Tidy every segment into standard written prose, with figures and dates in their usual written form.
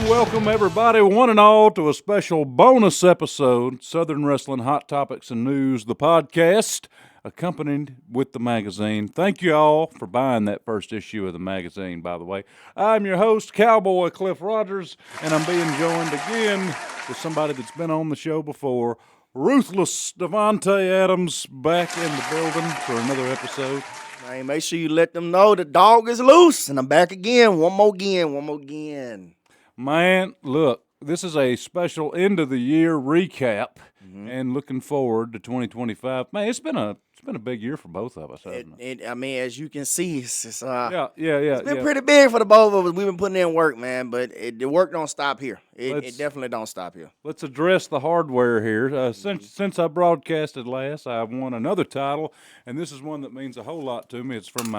Welcome, everybody, one and all, to a special bonus episode, Southern Wrestling Hot Topics and News, the podcast, accompanied with the magazine. Thank you all for buying that first issue of the magazine, by the way. I'm your host, Cowboy Cliff Rogers, and I'm being joined again with somebody that's been on the show before, Ruthless Devonte Adams, back in the building for another episode. Hey, make sure you let them know the dog is loose, and I'm back again. One more again. Man, look, this is a special end of the year recap, and looking forward to 2025. Man, it's been a big year for both of us, hasn't it? I mean, as you can see, it's been pretty big for the both of us. We've been putting in work, man, but the work don't stop here. It definitely don't stop here. Let's address the hardware here. Since I broadcasted last, I won another title, and this is one that means a whole lot to me. It's from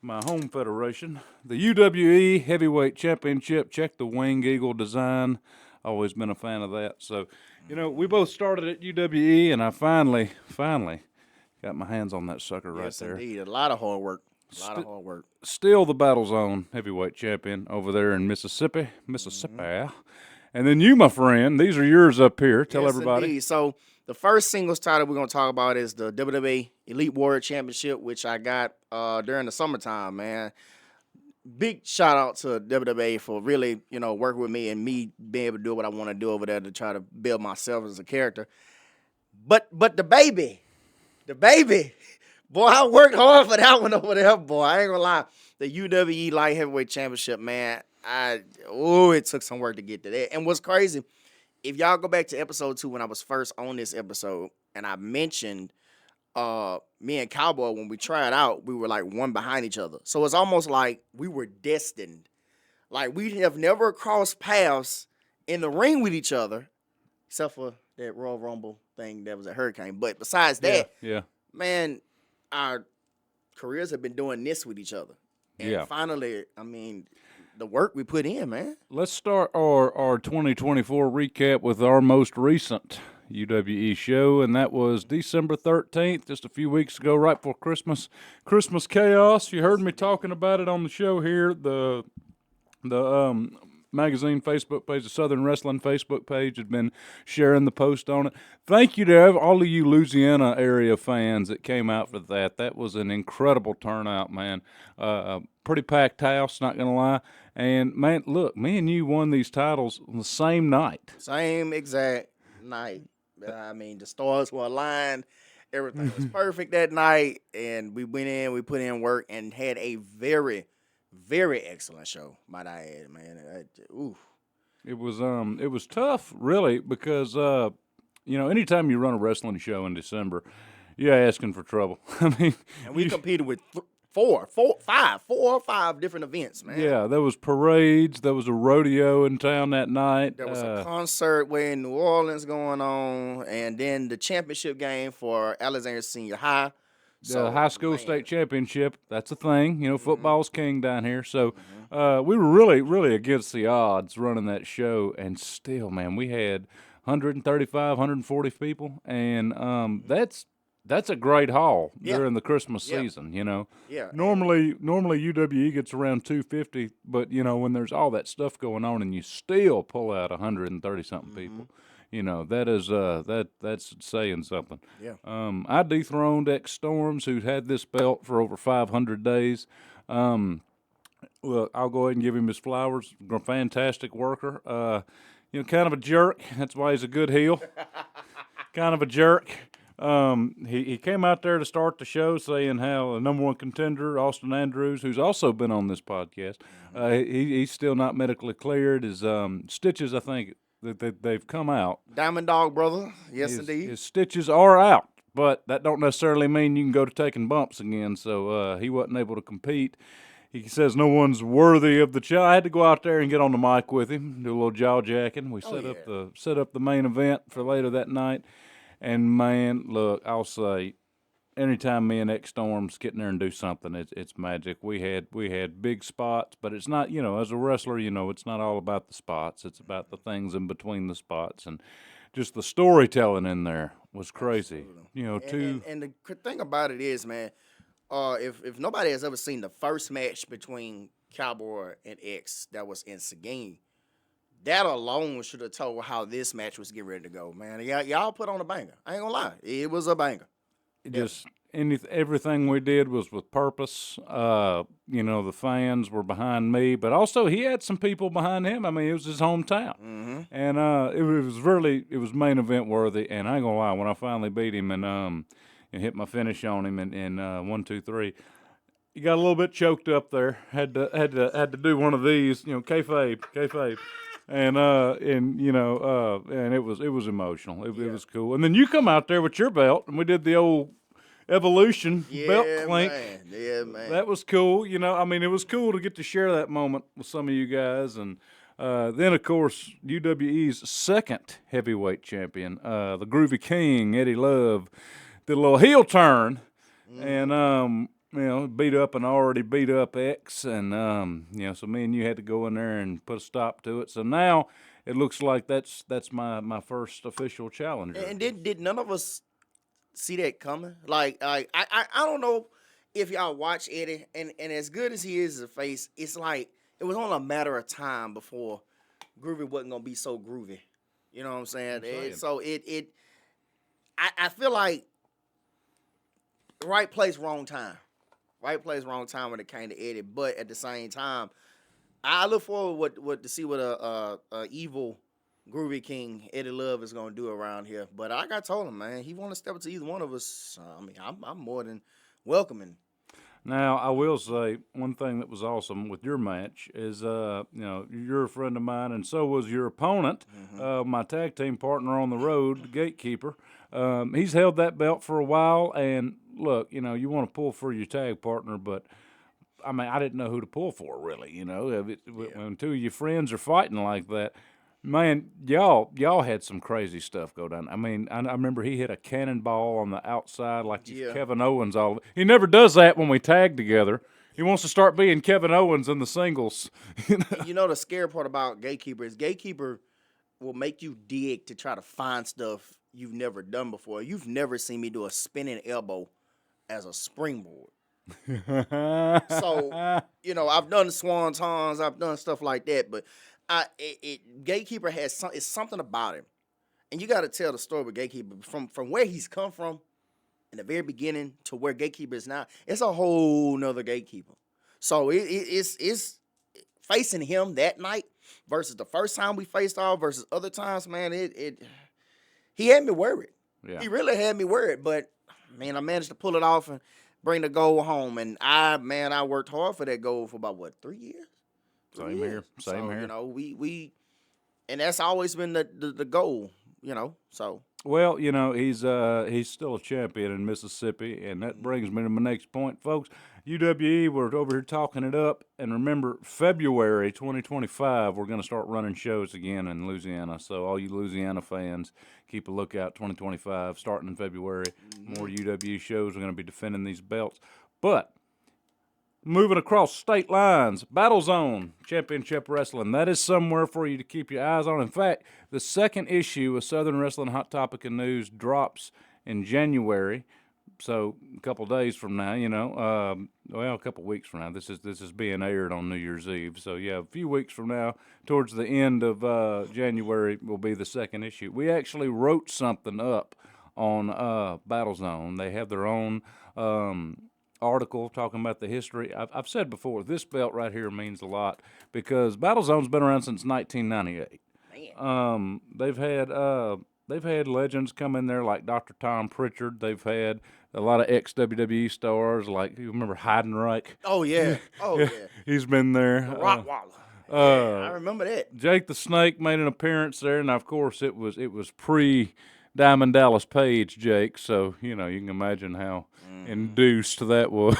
my home federation, the UWE Heavyweight Championship. Check the Wing Eagle design. Always been a fan of that. So, we both started at UWE, and I finally got my hands on that sucker right there. Yes, indeed. A lot of hard work. Still the Battle Zone Heavyweight Champion over there in Mississippi. And then you, my friend, these are yours up here. Tell everybody. Indeed. So the first singles title we're going to talk about is the WWE Elite Warrior Championship, which I got during the summertime, man. Big shout out to WWE for really, working with me and me being able to do what I want to do over there to try to build myself as a character. But the baby, boy, I worked hard for that one over there, boy. I ain't gonna lie. The UWE Light Heavyweight Championship, man, it took some work to get to that. And what's crazy, if y'all go back to episode 2 when I was first on this episode, and I mentioned me and Cowboy, when we tried out, we were like one behind each other. So it's almost like we were destined. Like we have never crossed paths in the ring with each other, except for that Royal Rumble thing that was a Hurricane. But besides that, man, our careers have been doing this with each other. And finally, I mean, the work we put in, man. Let's start our 2024 recap with our most recent UWE show, and that was December 13th, just a few weeks ago, right before Christmas. Christmas Chaos. You heard me talking about it on the show here. The magazine Facebook page, the Southern Wrestling Facebook page, had been sharing the post on it. Thank you to all of you Louisiana area fans that came out for that. That was an incredible turnout, man. Pretty packed house, not going to lie. And, man, look, me and you won these titles on the same night. Same exact night. I mean, the stars were aligned. Everything was perfect that night. And we went in, we put in work, and had a very, very excellent show, might I add, man. It was tough, really, because, anytime you run a wrestling show in December, you're asking for trouble. I mean, and we competed with four or five different events, man. Yeah, there was parades. There was a rodeo in town that night. There was a concert way in New Orleans going on, and then the championship game for Alexander Senior High. The high school state championship, that's a thing. Football's king down here. So we were really, really against the odds running that show. And still, man, we had 135, 140 people. And that's a great haul during the Christmas season, Yeah. Normally UWE gets around 250, but, when there's all that stuff going on and you still pull out 130-something people, that's saying something. Yeah. I dethroned X Storms, who'd had this belt for over 500 days. Well, I'll go ahead and give him his flowers. A fantastic worker. Kind of a jerk. That's why he's a good heel. Kind of a jerk. He came out there to start the show saying how the number one contender, Austin Andrews, who's also been on this podcast, he's still not medically cleared. His stitches, I think, they've come out. Diamond Dog brother, yes indeed. His stitches are out, but that don't necessarily mean you can go to taking bumps again. So he wasn't able to compete. He says no one's worthy of the challenge. I had to go out there and get on the mic with him, do a little jaw jacking. We set up the main event for later that night. And, man, look, I'll say, anytime me and X Storms get in there and do something, it's magic. We had big spots, but it's not, as a wrestler, it's not all about the spots. It's about the things in between the spots. And just the storytelling in there was crazy. Absolutely. And the thing about it is, man, if nobody has ever seen the first match between Cowboy and X that was in Seguin, that alone should have told how this match was getting ready to go, man. Y'all put on a banger. I ain't gonna lie, it was a banger. Just everything we did was with purpose. The fans were behind me, but also he had some people behind him. I mean, it was his hometown, and it was main event worthy. And I ain't gonna lie, when I finally beat him and hit my finish on him in 1, 2, 3. He got a little bit choked up there. Had to do one of these, kayfabe, and it was emotional. It was cool. And then you come out there with your belt, and we did the old evolution belt clink. Man. Yeah, man. That was cool. It was cool to get to share that moment with some of you guys. And then, of course, UWE's second heavyweight champion, the Groovy King, Eddie Love, did a little heel turn, and beat up an already beat up ex, and so me and you had to go in there and put a stop to it. So now it looks like that's my first official challenger. And did none of us see that coming? I don't know if y'all watch Eddie, and as good as he is as a face, it's like it was only a matter of time before Groovy wasn't gonna be so groovy. You know what I'm saying? I feel like right place, wrong time. Right place, wrong time when it came to Eddie. But at the same time, I look forward to see what a evil Groovy King Eddie Love is gonna do around here. But like I told him, man, he want to step into either one of us. I'm more than welcoming. Now, I will say one thing that was awesome with your match is, you're a friend of mine, and so was your opponent, my tag team partner on the road, the Gatekeeper. He's held that belt for a while, and look, you want to pull for your tag partner, but I didn't know who to pull for, really. When two of your friends are fighting like that. Man, y'all had some crazy stuff go down. I remember he hit a cannonball on the outside like he's Kevin Owens. He never does that when we tag together. He wants to start being Kevin Owens in the singles. The scary part about Gatekeeper is Gatekeeper will make you dig to try to find stuff you've never done before. You've never seen me do a spinning elbow as a springboard. So, I've done swantons, I've done stuff like that, but Gatekeeper it's something about him, and you got to tell the story with Gatekeeper from where he's come from in the very beginning to where Gatekeeper is now. It's a whole nother Gatekeeper. So it's facing him that night versus the first time we faced off versus other times, man. He had me worried. Yeah. He really had me worried, but man, I managed to pull it off and bring the goal home, and I worked hard for that goal for about 3 years. Same here. We and that's always been the goal, So well, he's still a champion in Mississippi, and that brings me to my next point, folks. UWE, we're over here talking it up, and remember, February 2025, we're going to start running shows again in Louisiana. So all you Louisiana fans, keep a lookout. 2025, starting in February, more UWE shows. We're going to be defending these belts, but. Moving across state lines, Battle Zone Championship Wrestling. That is somewhere for you to keep your eyes on. In fact, the second issue of Southern Wrestling Hot Topic and News drops in January. So a couple days from now, a couple weeks from now. This is being aired on New Year's Eve. So yeah, a few weeks from now, towards the end of January, will be the second issue. We actually wrote something up on Battle Zone. They have their own. Article talking about the history. I've said before, this belt right here means a lot because Battle Zone's been around since 1998. They've had legends come in there like Dr. Tom Pritchard. They've had a lot of ex-WWE stars like, you remember Heidenreich? Oh, yeah. Yeah. He's been there. The Rottweiler. I remember that. Jake the Snake made an appearance there, and of course it was pre Diamond Dallas Page, Jake, so you can imagine how induced that was.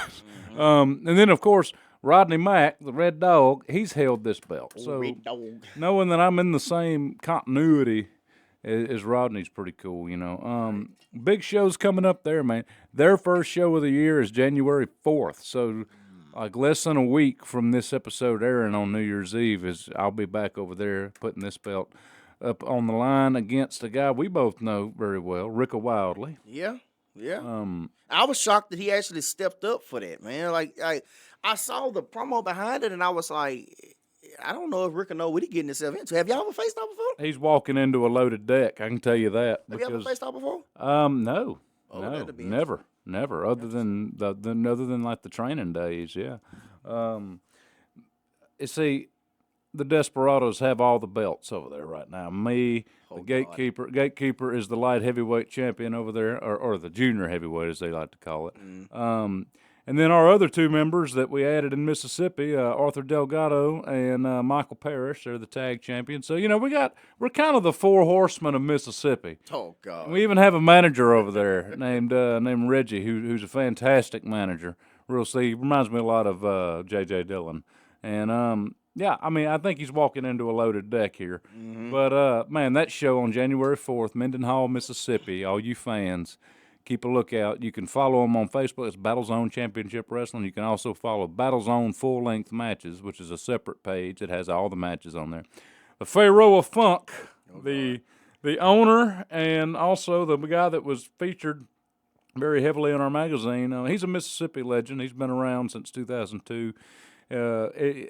And then, of course, Rodney Mack, the Red Dog, he's held this belt. So Red Dog. Knowing that I'm in the same continuity as Rodney's pretty cool, Big shows coming up there, man. Their first show of the year is January 4th, so like less than a week from this episode airing on New Year's Eve I'll be back over there putting this belt up on the line against a guy we both know very well, Ricka Wildley. Yeah. I was shocked that he actually stepped up for that, man. Like I saw the promo behind it, and I was like, I don't know if Rick know what he getting himself into. Have y'all ever faced off before? He's walking into a loaded deck. I can tell you that. Have you ever faced off before? No, Oh, no, that'd be never. Other than like the training days, yeah. You see, the Desperados have all the belts over there right now. Me, Oh, the God. gatekeeper. Gatekeeper is the light heavyweight champion over there, or the junior heavyweight, as they like to call it. And then our other two members that we added in Mississippi, Arthur Delgado and Michael Parrish, they're the tag champions. So we're kind of the four horsemen of Mississippi. Oh, God. We even have a manager over there named Reggie, who's a fantastic manager. He reminds me a lot of J.J. Dillon. And yeah, I mean, I think he's walking into a loaded deck here. But man, that show on January 4th, Mendenhall, Mississippi. All you fans, keep a lookout. You can follow them on Facebook. It's Battlezone Championship Wrestling. You can also follow Battlezone Full Length Matches, which is a separate page. It has all the matches on there. The Pharaoh of Funk, the owner, and also the guy that was featured very heavily in our magazine. He's a Mississippi legend. He's been around since 2002.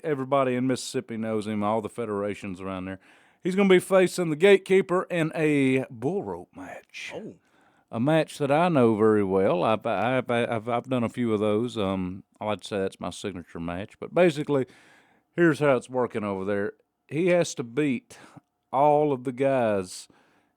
Everybody in Mississippi knows him, all the federations around there. He's going to be facing the Gatekeeper in a bull rope match. Oh. A match that I know very well. I've done a few of those. I like to say that's my signature match. But basically, here's how it's working over there. He has to beat all of the guys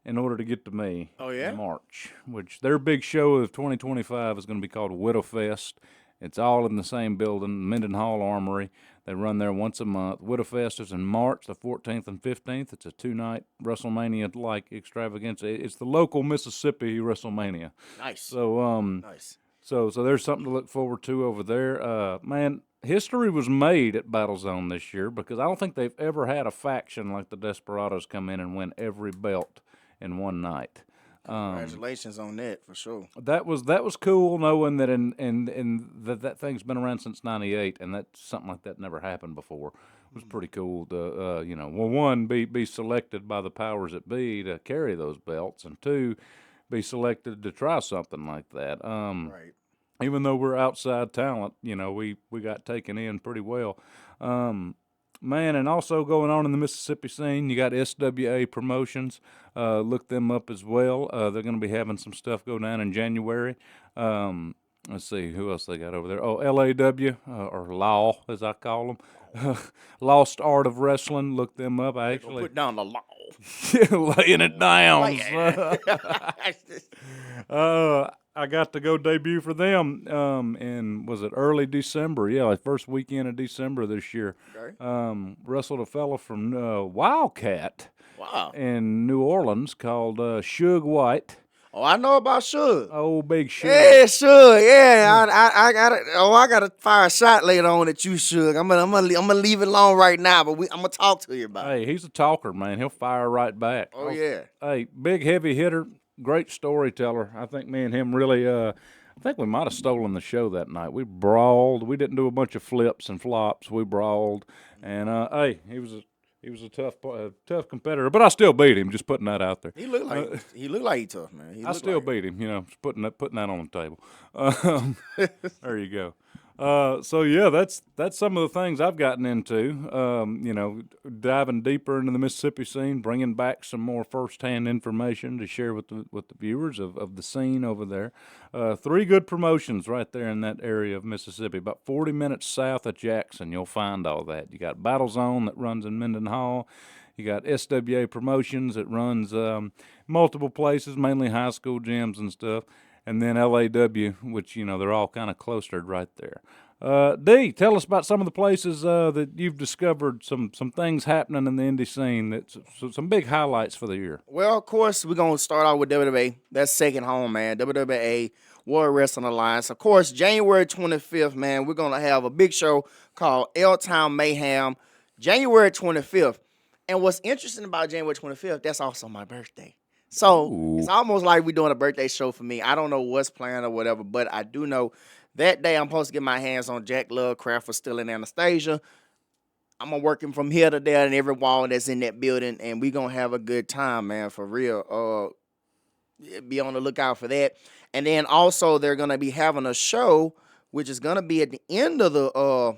in order to get to me in March, which their big show of 2025 is going to be called Widowfest. It's all in the same building, Mendenhall Armory. They run there once a month. Widowfest is in March, the 14th and 15th. It's a two-night WrestleMania-like extravaganza. It's the local Mississippi WrestleMania. Nice. So, nice. So there's something to look forward to over there. Man, history was made at Battlezone this year because I don't think they've ever had a faction like the Desperados come in and win every belt in one night. Congratulations on that, for sure. That was cool knowing that that thing's been around since '98, and that something like that never happened before. It was pretty cool to one, be selected by the powers that be to carry those belts, and two, be selected to try something like that. Right. Even though we're outside talent, we got taken in pretty well. Man, and also going on in the Mississippi scene, you got SWA Promotions. Look them up as well. They're going to be having some stuff go down in January. Let's see, who else they got over there? Oh, LAW, or Law, as I call them. Lost Art of Wrestling. Look them up. I actually put down the law. Laying it down. I got to go debut for them in, was it early December? Yeah, like first weekend of December this year. Okay. Wrestled a fella from Wildcat Wow. in New Orleans called Suge White. Oh, I know about Suge. Oh, big Suge. Yeah, Suge. Yeah, I got it. Oh, I got to fire a shot later on at you, Suge. I'm gonna leave it alone right now, but I'm gonna talk to you about it. Hey, he's a talker, man. He'll fire right back. Oh yeah. Hey, big heavy hitter. Great storyteller. I think me and him really, I think we might have stolen the show that night. We brawled. We didn't do a bunch of flips and flops. We brawled. And, hey, he was a tough competitor. But I still beat him, just putting that out there. He looked like he tough, man. I still beat him, just putting that on the table. There you go. So yeah, that's some of the things I've gotten into. Diving deeper into the Mississippi scene, bringing back some more firsthand information to share with the viewers of the scene over there. 3 good promotions right there in that area of Mississippi, about 40 minutes south of Jackson. You'll find all that. You got Battlezone that runs in Mendenhall. You got SWA Promotions that runs multiple places, mainly high school gyms and stuff. And then LAW, which, they're all kind of clustered right there. D, tell us about some of the places that you've discovered some things happening in the indie scene, some big highlights for the year. Well, of course, we're going to start out with WWE. That's second home, man. WWE, World Wrestling Alliance. Of course, January 25th, man, we're going to have a big show called L-Town Mayhem, January 25th. And what's interesting about January 25th, that's also my birthday. So It's almost like we're doing a birthday show for me. I don't know what's planned or whatever, but I do know that day I'm supposed to get my hands on Jack Lovecraft for Still in Anastasia. I'm going to work him from here to there and every wall that's in that building, and we're going to have a good time, man, for real. Be on the lookout for that. And then also they're going to be having a show, which is going to be at the end of the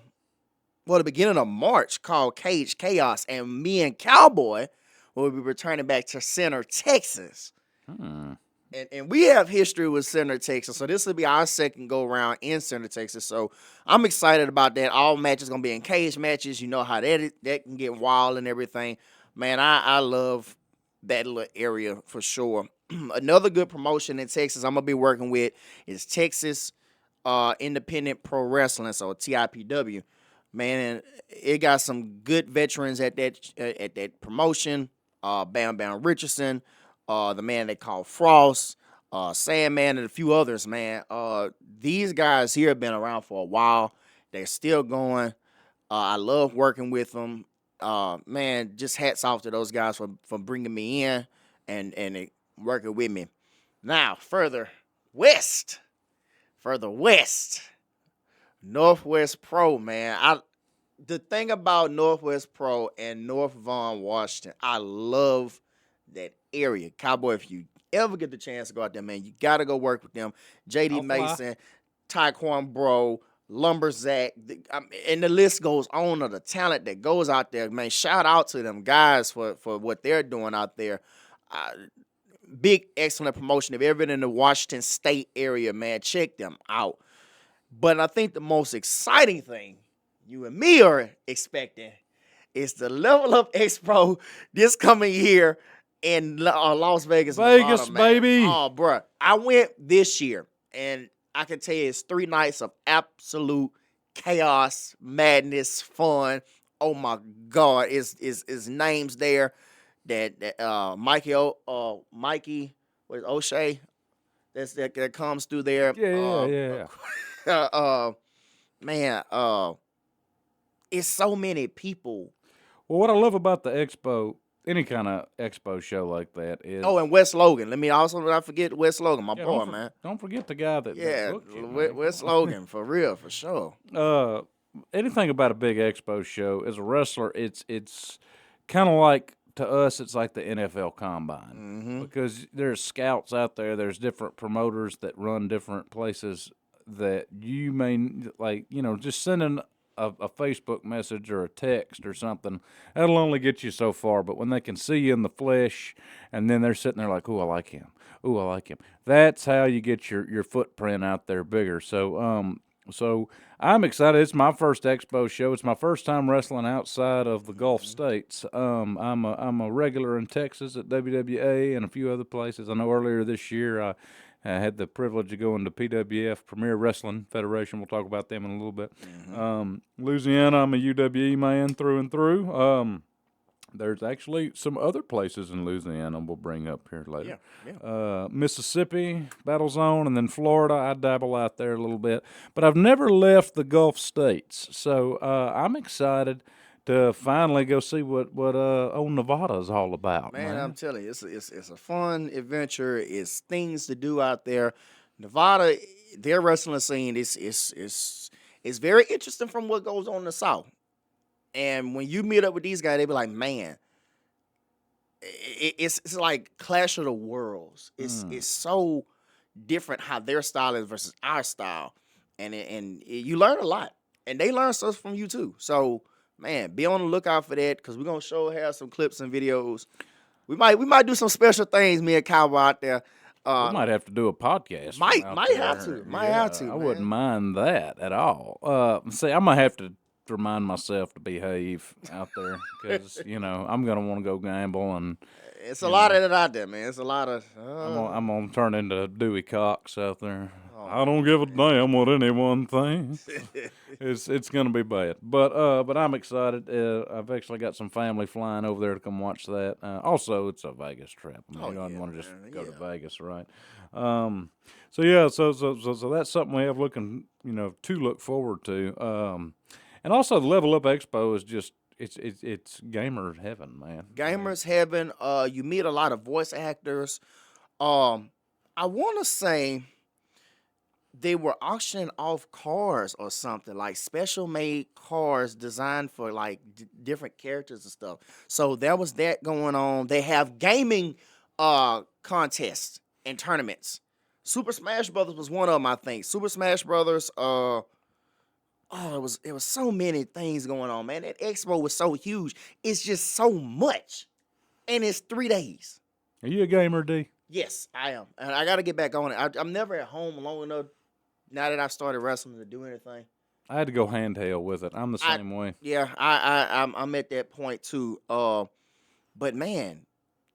the beginning of March called Cage Chaos, and me and Cowboy will be returning back to Center, Texas. And we have history with Center, Texas, so this will be our second go-around in Center, Texas. So I'm excited about that. All matches going to be in cage matches. You know how that can get wild and everything. Man, I love that little area for sure. Another good promotion in Texas I'm going to be working with is Texas Independent Pro Wrestling, so TIPW. Man, it got some good veterans at that promotion. Bam Bam Richardson, the man they call Frost, Sandman, and a few others, man. These guys here have been around for a while. They're still going. I love working with them. Man, just hats off to those guys for bringing me in and working with me. Now, further west, Northwest Pro, man. The thing about Northwest Pro and North Vaughan, Washington, I love that area. Cowboy, if you ever get the chance to go out there, man, you got to go work with them. JD Mason, Taekwon Bro, Lumberzack, and the list goes on of the talent that goes out there, man. Shout out to them guys for what they're doing out there. Big, excellent promotion. If you've ever been in the Washington State area, man, check them out. But I think the most exciting thing you and me are expecting is the Level Up Expo this coming year in Las Vegas, Vegas, Nevada, baby. Oh, bro. I went this year, and I can tell you it's 3 nights of absolute chaos, madness, fun. Oh, my God. It's names there that Mikey, what is O'Shea? That comes through there. Yeah. Man, it's so many people. Well, what I love about the expo, any kind of expo show like that is. Oh, and Wes Logan. Let me also not forget Wes Logan, my boy, man. Don't forget the guy that booked you, Wes Logan, for real, for sure. Anything about a big expo show as a wrestler, it's kind of like, to us, it's like the NFL Combine, because there's scouts out there. There's different promoters that run different places that you may just sending a Facebook message or a text or something, that'll only get you so far. But when they can see you in the flesh, and then they're sitting there like, "Ooh, I like him. Ooh, I like him." That's how you get your footprint out there bigger. So I'm excited. It's my first expo show. It's my first time wrestling outside of the Gulf states. I'm a regular in Texas at WWA and a few other places. I know earlier this year I had the privilege of going to PWF, Premier Wrestling Federation. We'll talk about them in a little bit. Louisiana, I'm a UWE man through and through. There's actually some other places in Louisiana we'll bring up here later. Mississippi, Battle Zone, and then Florida. I dabble out there a little bit. But I've never left the Gulf states. So I'm excited to finally go see what old Nevada is all about. Man, I'm telling you, it's a fun adventure. It's things to do out there. Nevada, their wrestling scene is very interesting from what goes on in the South. And when you meet up with these guys, they be like, man, it's like Clash of the Worlds. It's so different how their style is versus our style. And you learn a lot. And they learn stuff from you too. So, man, be on the lookout for that, because we're going to have some clips and videos. We might do some special things, me and Cowboy out there. We might have to do a podcast. Might have to. I wouldn't mind that at all. See, I might have to remind myself to behave out there, because I'm gonna want to go gamble, and it's a lot of it out there, man. It's a lot of. I'm gonna turn into Dewey Cox out there. I don't give a damn what anyone thinks. It's gonna be bad, but I'm excited. I've actually got some family flying over there to come watch that. Also, it's a Vegas trip. I mean, you don't want to just go to Vegas, right? So that's something we have to look forward to. And also, the Level Up Expo is just it's gamer heaven, man. Gamers heaven. You meet a lot of voice actors. I want to say they were auctioning off cars or something, like special made cars designed for like different characters and stuff. So there was that going on. They have gaming contests and tournaments. Super Smash Brothers was one of them, I think. Super Smash Brothers. it was so many things going on, man. That expo was so huge. It's just so much, and it's 3 days. Are you a gamer, D? Yes, I am, and I got to get back on it. I'm never at home long enough now that I started wrestling to do anything. I had to go handheld with it. I'm the I same way. Yeah, I'm at that point too. But man,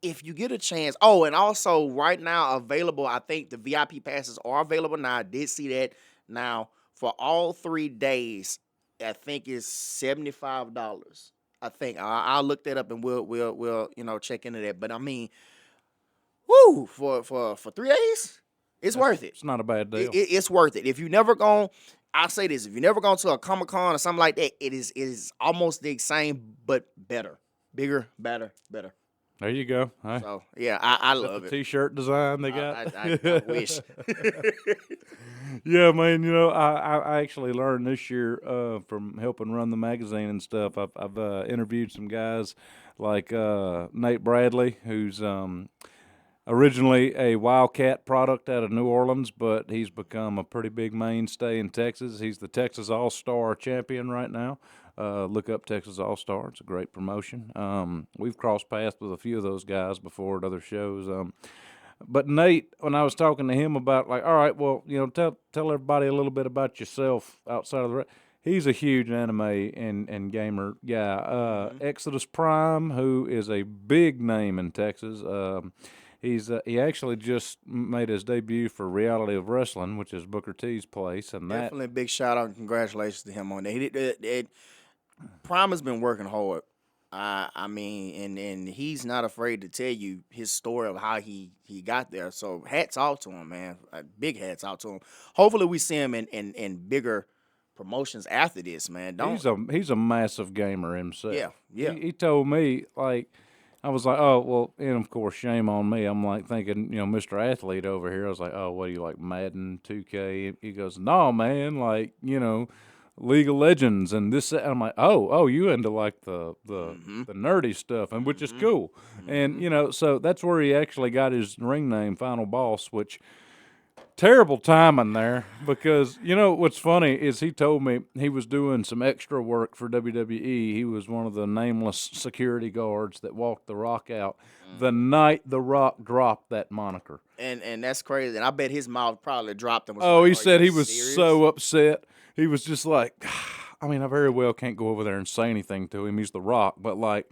if you get a chance, and also right now available, I think the VIP passes are available now. I did see that now for all 3 days. I think it's $75. I think I'll look that up and we'll check into that. But I mean, woo, for 3 days, it's worth it. It's not a bad deal. It's worth it. If you never gone, I'll say this: if you never gone to a Comic-Con or something like that, it is almost the same but better, bigger, better. There you go. Hey, So yeah, I love the it. T-shirt design they got. I wish. Yeah, man. You know, I actually learned this year from helping run the magazine and stuff. I've interviewed some guys like Nate Bradley, who's originally a Wildcat product out of New Orleans, but he's become a pretty big mainstay in Texas. He's the Texas All-Star champion right now. Look up Texas All-Star. It's a great promotion. We've crossed paths with a few of those guys before at other shows. But Nate, when I was talking to him about, like, all right, well, you know, tell everybody a little bit about yourself outside of the he's a huge anime and gamer guy. Exodus Prime, who is a big name in Texas. He actually just made his debut for Reality of Wrestling, which is Booker T's place, and Definitely a big shout out and congratulations to him on that. Prime has been working hard. I mean, and he's not afraid to tell you his story of how he got there. So hats off to him, man. Big hats out to him. Hopefully we see him in bigger promotions after this, man. he's a massive gamer himself. Yeah. He told me, like, I was like, oh, well, and of course, shame on me. I'm like thinking, you know, Mr. Athlete over here. I was like, oh, what do you like, Madden, 2K? He goes, no, man, like, you know, League of Legends and this. And I'm like, oh, you into like the nerdy stuff, and which is cool. And you know, so that's where he actually got his ring name, Final Boss, which. Terrible timing there, because you know what's funny is he told me he was doing some extra work for WWE. He was one of the nameless security guards that walked The Rock out the night The Rock dropped that moniker. And that's crazy. And I bet his mouth probably dropped and was Oh, like, he said "Are he you was serious?" so upset. He was just like, I mean, I very well can't go over there and say anything to him. He's The Rock, but like.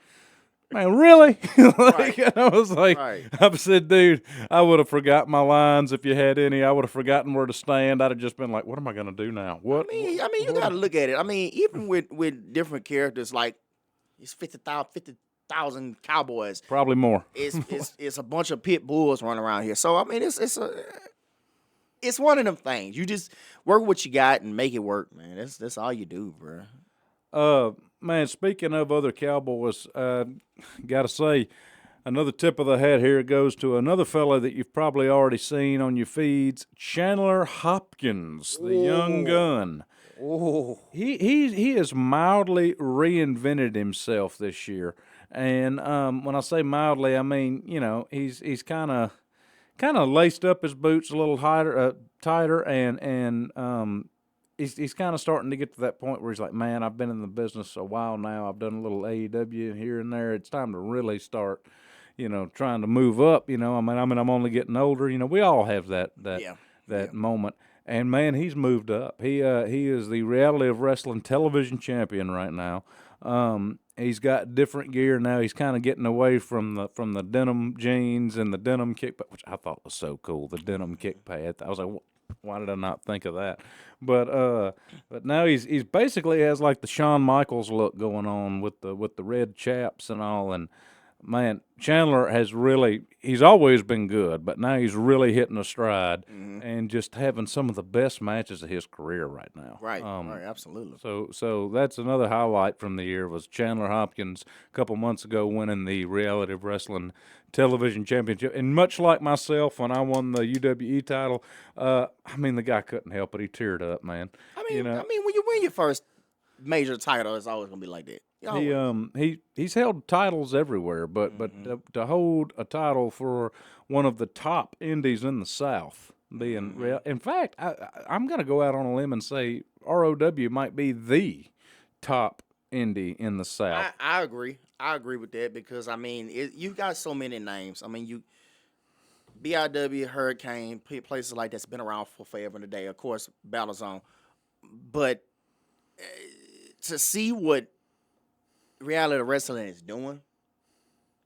Man, really? Right. I was like, Right. I said, dude, I would have forgotten my lines if you had any. I would have forgotten where to stand. I'd have just been like, what am I going to do now? What? I mean, you got to look at it. I mean, even with different characters, like it's 50,000 cowboys. Probably more. It's a bunch of pit bulls running around here. So I mean, it's one of them things. You just work what you got and make it work, man. That's all you do, bro. Man, speaking of other Cowboys, got to say, another tip of the hat here goes to another fella that you've probably already seen on your feeds, Chandler Hopkins, the young gun. Oh, He has mildly reinvented himself this year, and when I say mildly, I mean, you know, he's kind of laced up his boots a little tighter, and he's kind of starting to get to that point where he's like, man, I've been in the business a while now. I've done a little AEW here and there. It's time to really start, you know, trying to move up. You know, I mean, I'm only getting older. You know, we all have that moment. And man, he's moved up. He is the Reality of Wrestling television champion right now. He's got different gear now. He's kind of getting away from the denim jeans and the denim kick, which I thought was so cool. The denim kick pad. I was like, why did I not think of that? But now he's basically has like the Shawn Michaels look going on with the red chaps and all. And man, Chandler he's always been good, but now he's really hitting a stride and just having some of the best matches of his career right now. right, absolutely. So that's another highlight from the year was Chandler Hopkins a couple months ago winning the Reality of Wrestling television championship. And much like myself when I won the UWE title, I mean, the guy couldn't help it. He teared up, man. I mean, you know, when you win your first major title, it's always gonna be like that. He's held titles everywhere, but to hold a title for one of the top indies in the South, being real. In fact, I'm going to go out on a limb and say ROW might be the top indie in the South. I agree. I agree with that because I mean you got so many names. I mean you BIW, Hurricane, places like that's been around for forever and a day. Of course, Battlezone, but to see what reality wrestling is doing,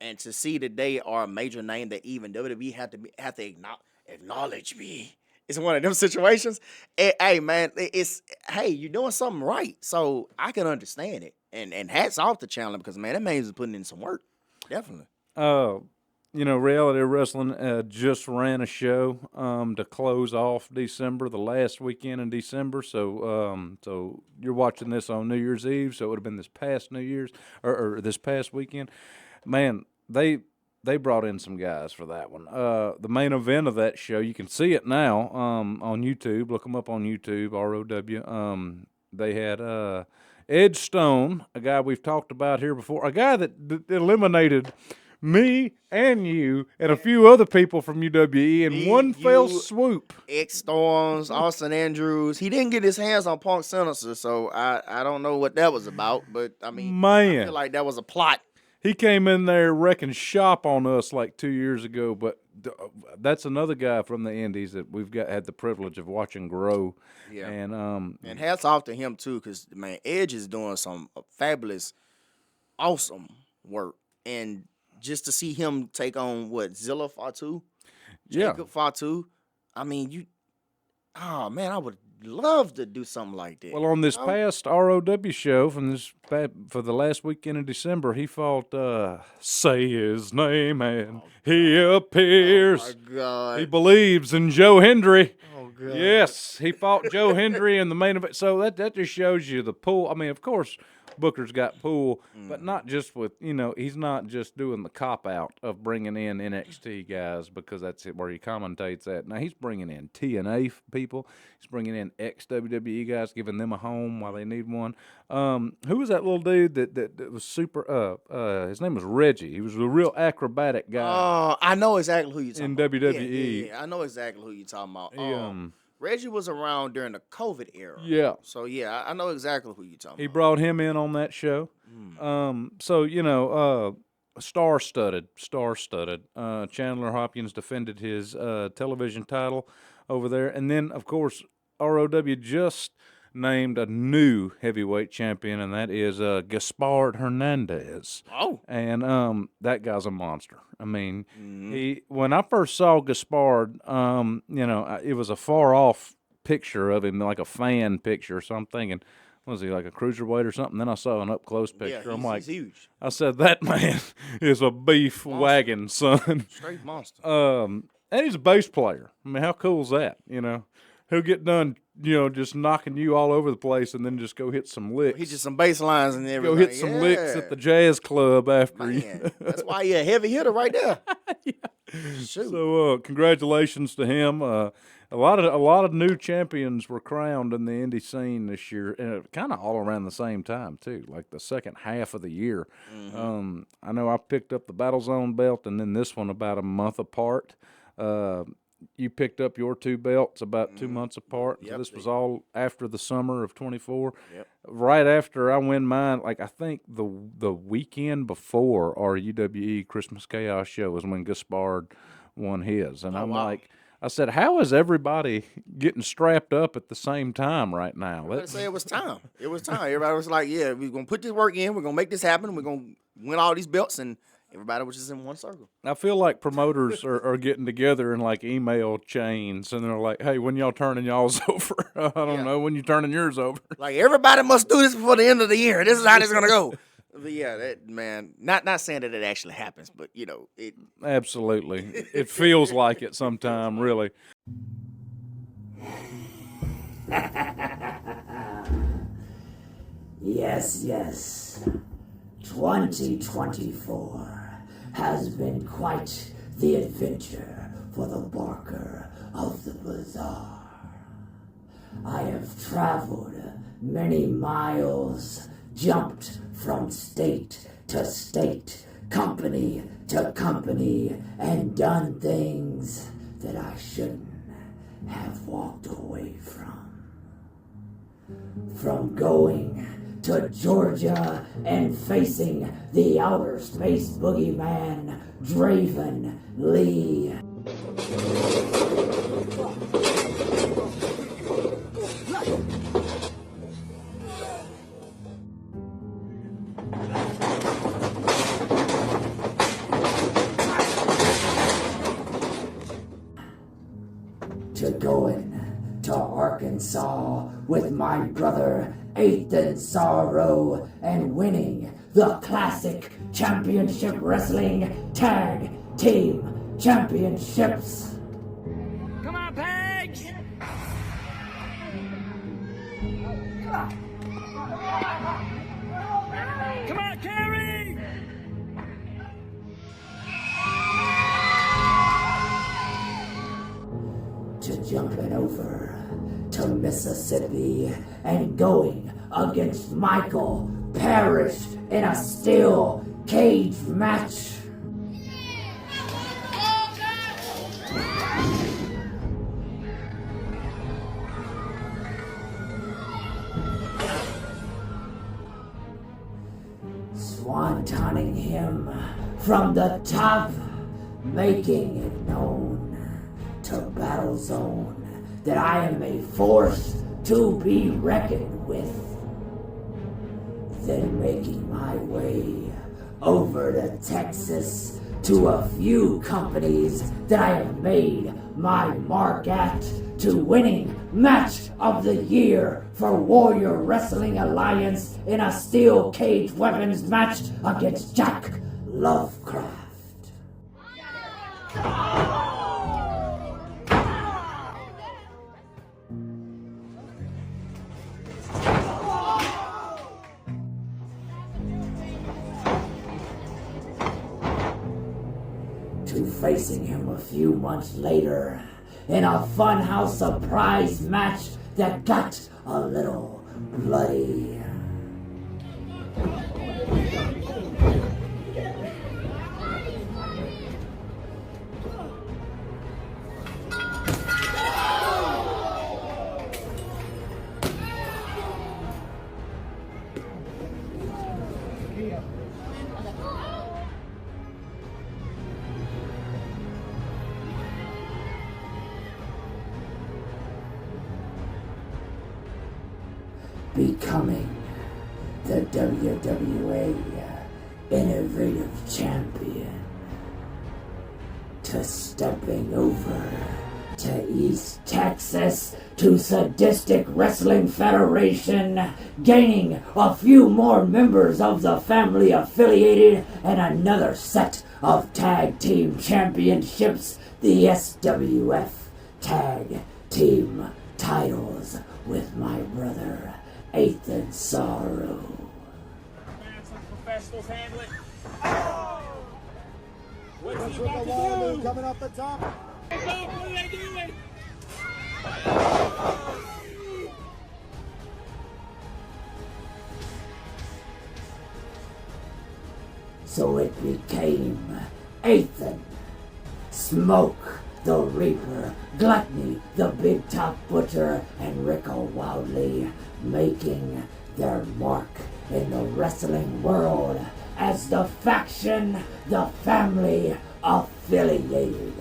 and to see that they are a major name that even WWE have to acknowledge me. It's one of them situations. Hey man, hey, you're doing something right, so I can understand it. And hats off to Chandler because man, that man's putting in some work, definitely. Reality wrestling just ran a show to close off December, the last weekend in December. So you're watching this on New Year's Eve, so it would have been this past New Year's or this past weekend. Man, they brought in some guys for that one. The main event of that show, you can see it now on YouTube. Look them up on YouTube, ROW. They had Edge Stone, a guy we've talked about here before, a guy that eliminated me and you and a few other people from UWE in one fell swoop. X Storms, Austin Andrews. He didn't get his hands on Punk Sinister, so I don't know what that was about. But I mean, man, I feel like that was a plot. He came in there wrecking shop on us like 2 years ago, but that's another guy from the Indies that we've had the privilege of watching grow. Yeah, and hats off to him too, because man, Edge is doing some fabulous, awesome work, and just to see him take on Zilla Fatu, Jacob Fatu. I mean, I would love to do something like that. Well, on this past ROW show for the last weekend in December, he fought say his name and he appears. Oh my God. He believes in Joe Hendry. Oh God. Yes, he fought Joe Hendry in the main event. So that just shows you the pull. I mean, of course, Booker's got pull, but not just with, he's not just doing the cop-out of bringing in NXT guys because that's where he commentates at. Now, he's bringing in TNA people. He's bringing in ex-WWE guys, giving them a home while they need one. Who was that little dude that was super his name was Reggie. He was a real acrobatic guy. Oh, I know exactly who you're talking about. In WWE. Yeah, I know exactly who you're talking about. Reggie was around during the COVID era. Yeah. So, yeah, I know exactly who you're talking about. He brought him in on that show. Star-studded. Chandler Hopkins defended his television title over there. And then, of course, ROW just named a new heavyweight champion, and that is Gaspard Hernandez. Oh. And that guy's a monster. I mean, when I first saw Gaspard, it was a far-off picture of him, like a fan picture. So I'm thinking, was he like a cruiserweight or something? Then I saw an up-close picture. Yeah, I'm like, he's huge. I said, that man is a beef wagon, son. Straight monster. And he's a bass player. I mean, how cool is that, He'll get done, just knocking you all over the place and then just go hit some licks. He just some bass lines and everything. Go hit some licks at the jazz club after you. That's why you're a heavy hitter right there. Shoot. So congratulations to him. A lot of new champions were crowned in the indie scene this year, and kind of all around the same time too, like the second half of the year. I know I picked up the Battlezone belt, and then this one about a month apart. You picked up your two belts about 2 months apart. Yep. So this was all after the summer of 24. Yep. Right after I win mine, like I think the weekend before our UWE Christmas Chaos show was when Gaspard won his. And I said, how is everybody getting strapped up at the same time right now? Let's say it was time. It was time. Everybody was like, yeah, we're going to put this work in. We're going to make this happen. We're going to win all these belts. And everybody was just in one circle. I feel like promoters are getting together in like email chains, and they're like, hey, when y'all turning y'all's over? I don't know. When you turning yours over? Like, everybody must do this before the end of the year. This is how this is going to go. But yeah, that, man, not saying that it actually happens, but, it. Absolutely. It feels like it sometime, really. Yes. 2024 has been quite the adventure for the barker of the bazaar. I have traveled many miles, jumped from state to state, company to company, and done things that I shouldn't. walked away from. From going to Georgia and facing the outer space boogeyman, Draven Lee. To going to Arkansas with my brother Ethan Sorrow and winning the Classic Championship Wrestling Tag Team Championships. Come on, Pags! Come on, Carrie! To jumping over to Mississippi and going against Michael Parrish in a steel cage match. Swantoning him from the top, making it known to Battle Zone that I am a force to be reckoned with. Then making my way over to Texas to a few companies that I have made my mark at, to winning Match of the Year for Warrior Wrestling Alliance in a steel cage weapons match against Jack Lovecraft. To facing him a few months later in a funhouse surprise match that got a little bloody. Becoming the WWA Innovative Champion, to stepping over to East Texas to Sadistic Wrestling Federation, gaining a few more members of the family affiliated and another set of tag team championships, the SWF Tag Team titles with my brother Ethan Sorrow. Man, some professionals handle it. Oh! What's he about to do? Coming off the top. What are they doing? So it became Ethan, Smoke the Reaper, Gluttony the Big Top Butcher, and Rico Wildley making their mark in the wrestling world as the faction, the family affiliated.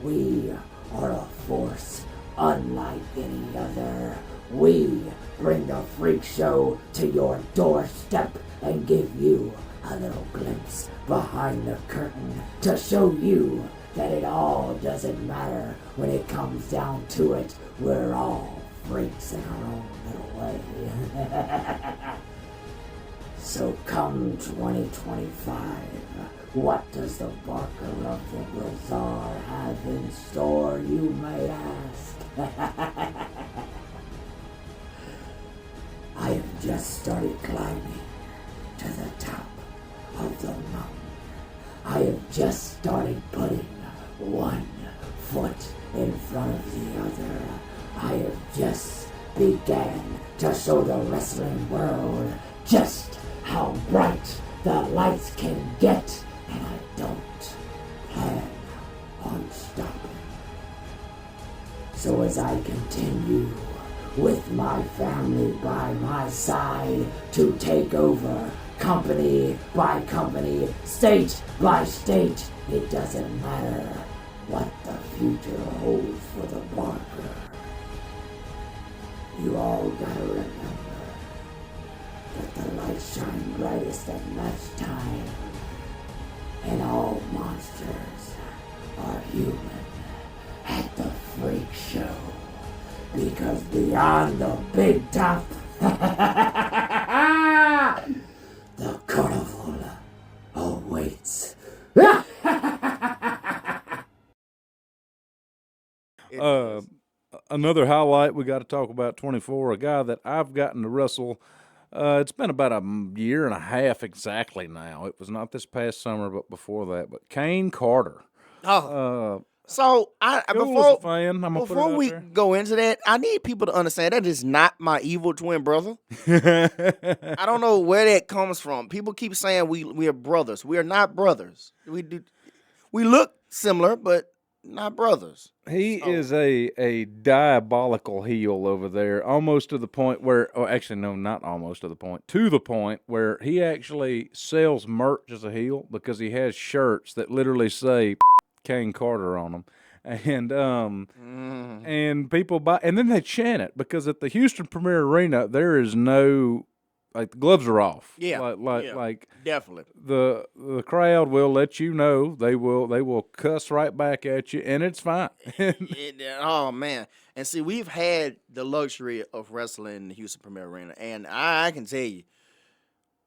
We are a force unlike any other. We bring the freak show to your doorstep and give you a little glimpse behind the curtain to show you that it all doesn't matter when it comes down to it. We're all freaks in our own little way. So come 2025, what does the Barker of the Bazaar have in store, you may ask? I have just started climbing to the top of the mountain. I have just started putting one foot in front of the other. I have just began to show the wrestling world just how bright the lights can get, and I don't plan on stopping. So as I continue with my family by my side to take over company by company, state by state, it doesn't matter what the future holds for the Barker. You all gotta remember that the lights shine brightest at match time, and all monsters are human at the freak show. Because beyond the big top, the carnival awaits. Another highlight we got to talk about 24, a guy that I've gotten to wrestle. It's been about a year and a half exactly now. It was not this past summer, but before that. But Kane Carter. So Before before we go into that, I need people to understand that is not my evil twin brother. I don't know where that comes from. People keep saying we are brothers. We are not brothers. We look similar, but not brothers. He is a diabolical heel over there, almost to the point where, oh, actually, no, not almost to the point where he actually sells merch as a heel because he has shirts that literally say Kane Carter on them. And people buy, and then they chant it because at the Houston Premier Arena, there is no, like, the gloves are off. Yeah. Like Definitely. the crowd will let you know, they will cuss right back at you, and it's fine. Oh man. And see, we've had the luxury of wrestling in the Houston Premier Arena, and I can tell you,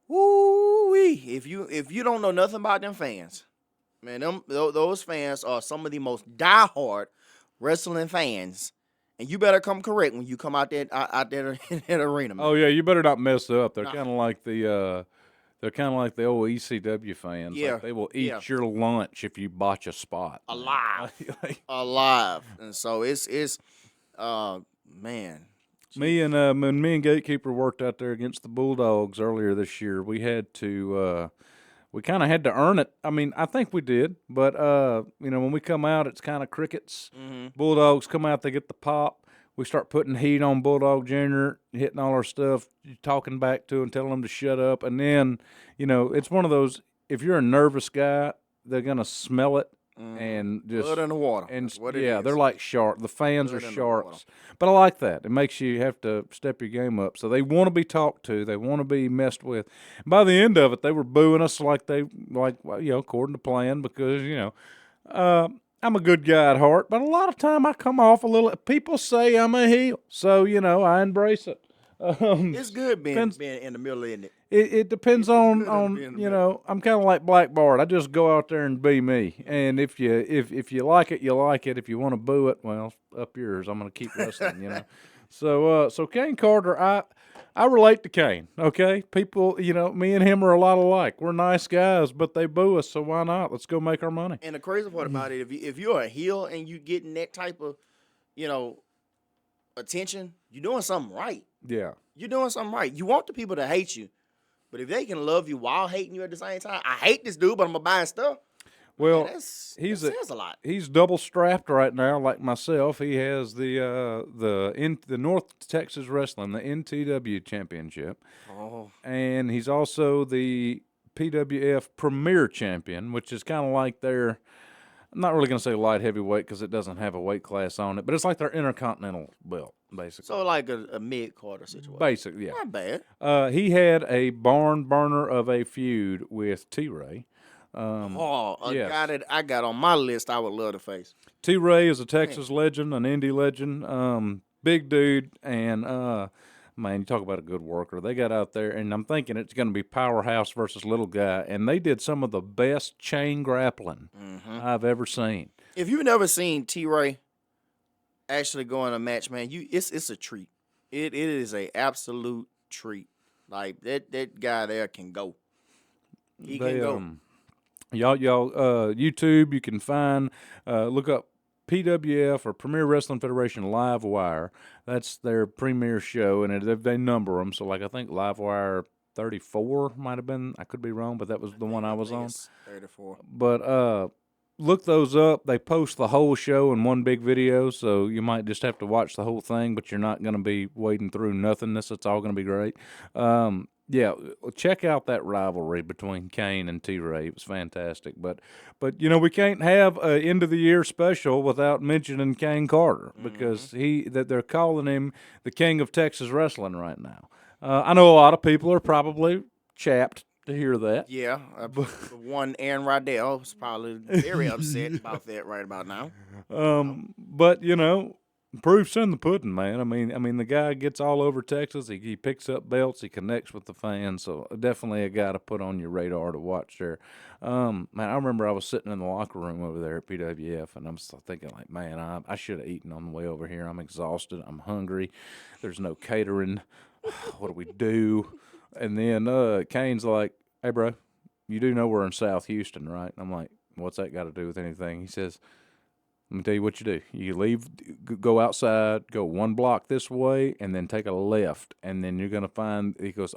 woo-wee, if you don't know nothing about them fans, man, those fans are some of the most diehard wrestling fans, and you better come correct when you come out there in that arena, man. Oh yeah, you better not mess up. They're kind of like the old ECW fans. Yeah. Like they will eat your lunch if you botch a spot. Alive. Alive. And so it's man. Me and when me and Gatekeeper worked out there against the Bulldogs earlier this year, we had to we kind of had to earn it. I mean, I think we did, but when we come out, it's kind of crickets. Bulldogs come out, they get the pop. We start putting heat on Bulldog Jr., hitting all our stuff, talking back to him, telling him to shut up. And then, it's one of those, if you're a nervous guy, they're going to smell it and just. Blood in the water. And That's what it is. They're like sharks. The fans Blood are in the sharks. water. But I like that. It makes you have to step your game up. So they want to be talked to. They want to be messed with. By the end of it, they were booing us according to plan because, I'm a good guy at heart, but a lot of time I come off a little. People say I'm a heel, so I embrace it. It's good being in the middle, isn't it? It depends on being in the middle. I'm kind of like Black Bart. I just go out there and be me, and if you like it, you like it. If you want to boo it, well, up yours. I'm gonna keep wrestling, So Kane Carter, I relate to Kane. Okay, people, me and him are a lot alike. We're nice guys, but they boo us, so why not? Let's go make our money. And the crazy part about it, if you're a heel and you getting that type of, attention, you're doing something right. Yeah. You're doing something right. You want the people to hate you, but if they can love you while hating you at the same time, I hate this dude, but I'm gonna buy his stuff. Well, Man, that says a lot. He's double strapped right now, like myself. He has the North Texas Wrestling, the NTW Championship, and he's also the PWF Premier Champion, which is kind of like their. I'm not really going to say light heavyweight because it doesn't have a weight class on it, but it's like their Intercontinental belt, basically. So like a mid-quarter situation. Basically, yeah. Not bad. He had a barn burner of a feud with T-Ray. A guy that I got on my list I would love to face. T-Ray is a Texas legend, an indie legend, big dude, and man, you talk about a good worker. They got out there, and I'm thinking it's going to be powerhouse versus little guy, and they did some of the best chain grappling I've ever seen. If you've never seen T-Ray actually go in a match, man, it's a treat. It is a absolute treat. Like that guy there can go. He can go. Y'all, YouTube, you can find, look up PWF or Premier Wrestling Federation Live Wire. That's their premier show, and they number them. So, like, I think Live Wire 34 might have been. I could be wrong, but that was the one I was on. 34. But look those up. They post the whole show in one big video, so you might just have to watch the whole thing, but you're not going to be wading through nothingness. It's all going to be great. Yeah, check out that rivalry between Kane and T-Ray. It was fantastic. But we can't have an end of the year special without mentioning Kane Carter because they're calling him the King of Texas Wrestling right now. I know a lot of people are probably chapped to hear that. Yeah, one Aaron Rodell is probably very upset about that right about now. But proof's in the pudding, man. I mean, the guy gets all over Texas. He picks up belts. He connects with the fans. So definitely a guy to put on your radar to watch there. Man, I remember I was sitting in the locker room over there at PWF, and I'm thinking like, man, I should have eaten on the way over here. I'm exhausted. I'm hungry. There's no catering. What do we do? And then Kane's like, hey, bro, you do know we're in South Houston, right? And I'm like, what's that got to do with anything? He says, let me tell you what you do. You leave, go outside, go 1 block this way, and then take a left. And then you're going to find, he goes,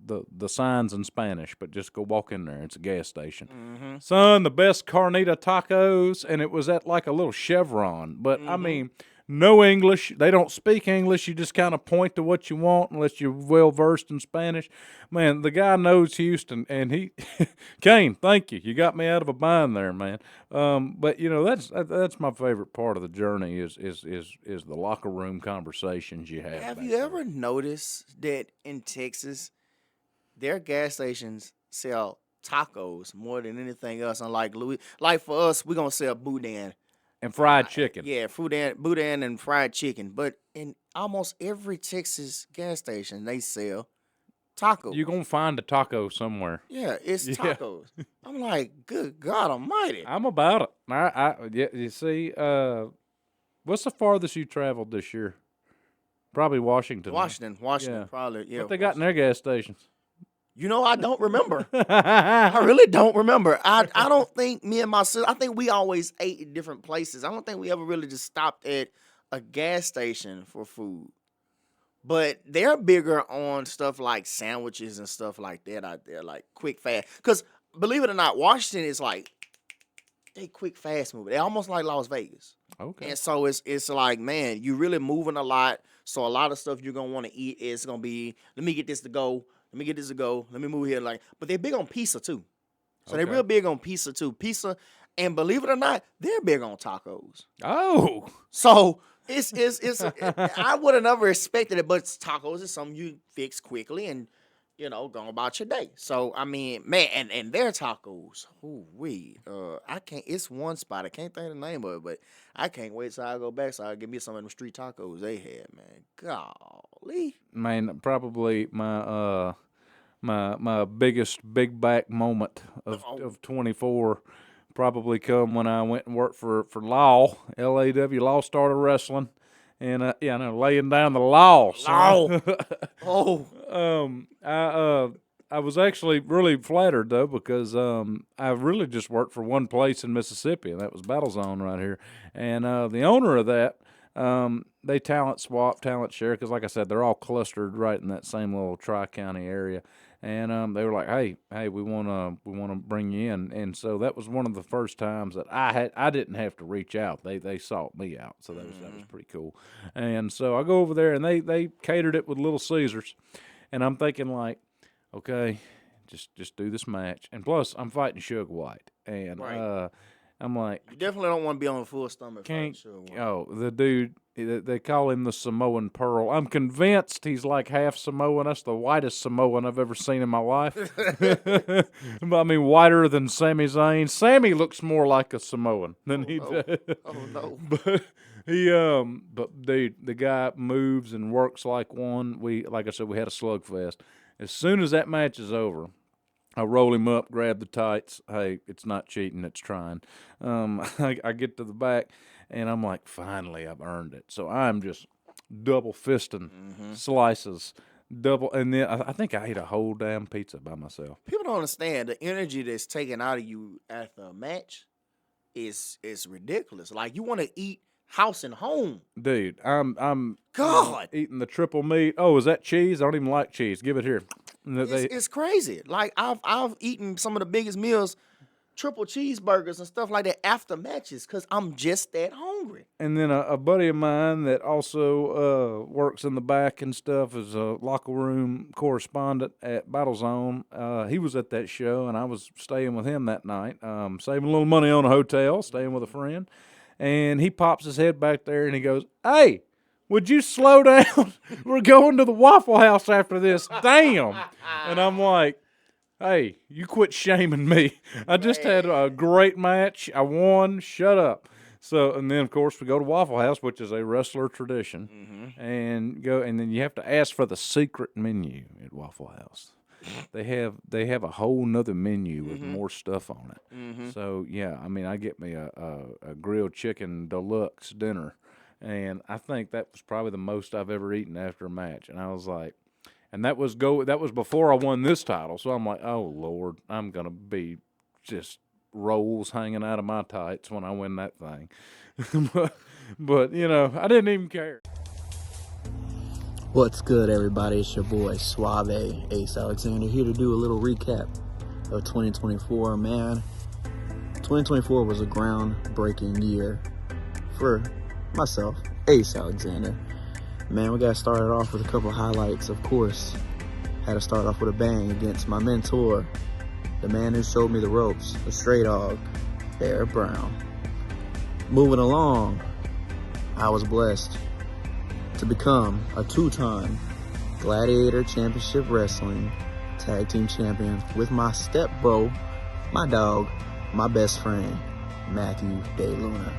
the sign's in Spanish, but just go walk in there. It's a gas station. Mm-hmm. Son, the best carnita tacos, and it was at like a little Chevron. But, I mean, no English. They don't speak English. You just kind of point to what you want unless you're well-versed in Spanish. Man, the guy knows Houston, and he – Kane, thank you. You got me out of a bind there, man. But, that's my favorite part of the journey is the locker room conversations you have. Have you ever noticed that in Texas, their gas stations sell tacos more than anything else? Unlike like for us, we're going to sell boudin. And fried chicken. Yeah, boudin and fried chicken. But in almost every Texas gas station, they sell tacos. You're going to find a taco somewhere. Yeah, it's tacos. I'm like, good God almighty. I'm about it. Yeah, you see, what's the farthest you traveled this year? Probably Washington. Washington, probably. Yeah. What they got in their gas stations? I don't remember. I really don't remember. I don't think me and my sister, I think we always ate in different places. I don't think we ever really just stopped at a gas station for food. But they're bigger on stuff like sandwiches and stuff like that out there, like quick, fast. Because believe it or not, Washington is like, they quick, fast moving. They're almost like Las Vegas. Okay. And so it's like, man, you're really moving a lot. So a lot of stuff you're going to want to eat is going to be, let me get this to go. Let me get this to go. Let me move here. But they're big on pizza too. So they're real big on pizza too. Pizza, and believe it or not, they're big on tacos. Oh. So it's I would have never expected it, but tacos is something you fix quickly and go about your day. So I mean, man, and their tacos, I can't. It's one spot I can't think of the name of it, but I can't wait till I go back so I can give me some of them street tacos they had, man. Golly, man, probably my biggest big back moment of 24 probably come when I went and worked for Law, LAW, Law Starter Wrestling. And, I know, laying down the law. Law. I was actually really flattered, though, because I really just worked for one place in Mississippi, and that was Battle Zone right here. And the owner of that, they talent swap, talent share, because like I said, they're all clustered right in that same little tri-county area. And they were like, hey, we want to bring you in. And so that was one of the first times that I didn't have to reach out. They sought me out. So that was pretty cool. And so I go over there, and they catered it with Little Caesars. And I'm thinking like, okay, just do this match. And plus, I'm fighting Suge White. And I'm like, you definitely don't want to be on a full stomach. The dude, they call him the Samoan Pearl. I'm convinced he's like half Samoan. That's the whitest Samoan I've ever seen in my life. I mean, whiter than Sami Zayn. Sammy looks more like a Samoan than he does. Oh no! But the guy moves and works like one. Like I said, we had a slugfest. As soon as that match is over, I roll him up, grab the tights. Hey, it's not cheating, it's trying. I get to the back, and I'm like, finally, I've earned it. So I'm just double fisting slices, and then I think I ate a whole damn pizza by myself. People don't understand the energy that's taken out of you after a match is ridiculous. Like, you want to eat house and home. Dude, I'm God eating the triple meat. Oh, is that cheese? I don't even like cheese. Give it here. It's crazy. Like I've eaten some of the biggest meals triple cheeseburgers and stuff like that after matches because I'm just that hungry. And then a buddy of mine that also works in the back and stuff is a locker room correspondent at Battlezone. He was at that show, and I was staying with him that night, saving a little money on a hotel, staying with a friend. And he pops his head back there, and he goes, "Hey, would you slow down? We're going to the Waffle House after this. Damn." And I'm like, "Hey, you quit shaming me. I just had a great match. I won. Shut up." So, and then of course we go to Waffle House, which is a wrestler tradition, and then you have to ask for the secret menu at Waffle House. They have a whole nother menu with more stuff on it. So yeah, I mean, I get me a grilled chicken deluxe dinner, and I think that was probably the most I've ever eaten after a match. And I was like. And that was before I won this title, so I'm like, oh Lord, I'm gonna be just rolls hanging out of my tights when I win that thing. but you know, I didn't even care. What's good, everybody? It's your boy Suave Ace Alexander here to do a little recap of 2024. Man, 2024 was a groundbreaking year for myself, Ace Alexander. Man, we got started off with a couple of highlights, of course. Had to start off with a bang against my mentor, the man who showed me the ropes, the stray dog, Bear Brown. Moving along, I was blessed to become a two-time Gladiator Championship Wrestling Tag Team Champion with my step bro, my dog, my best friend, Matthew De Luna.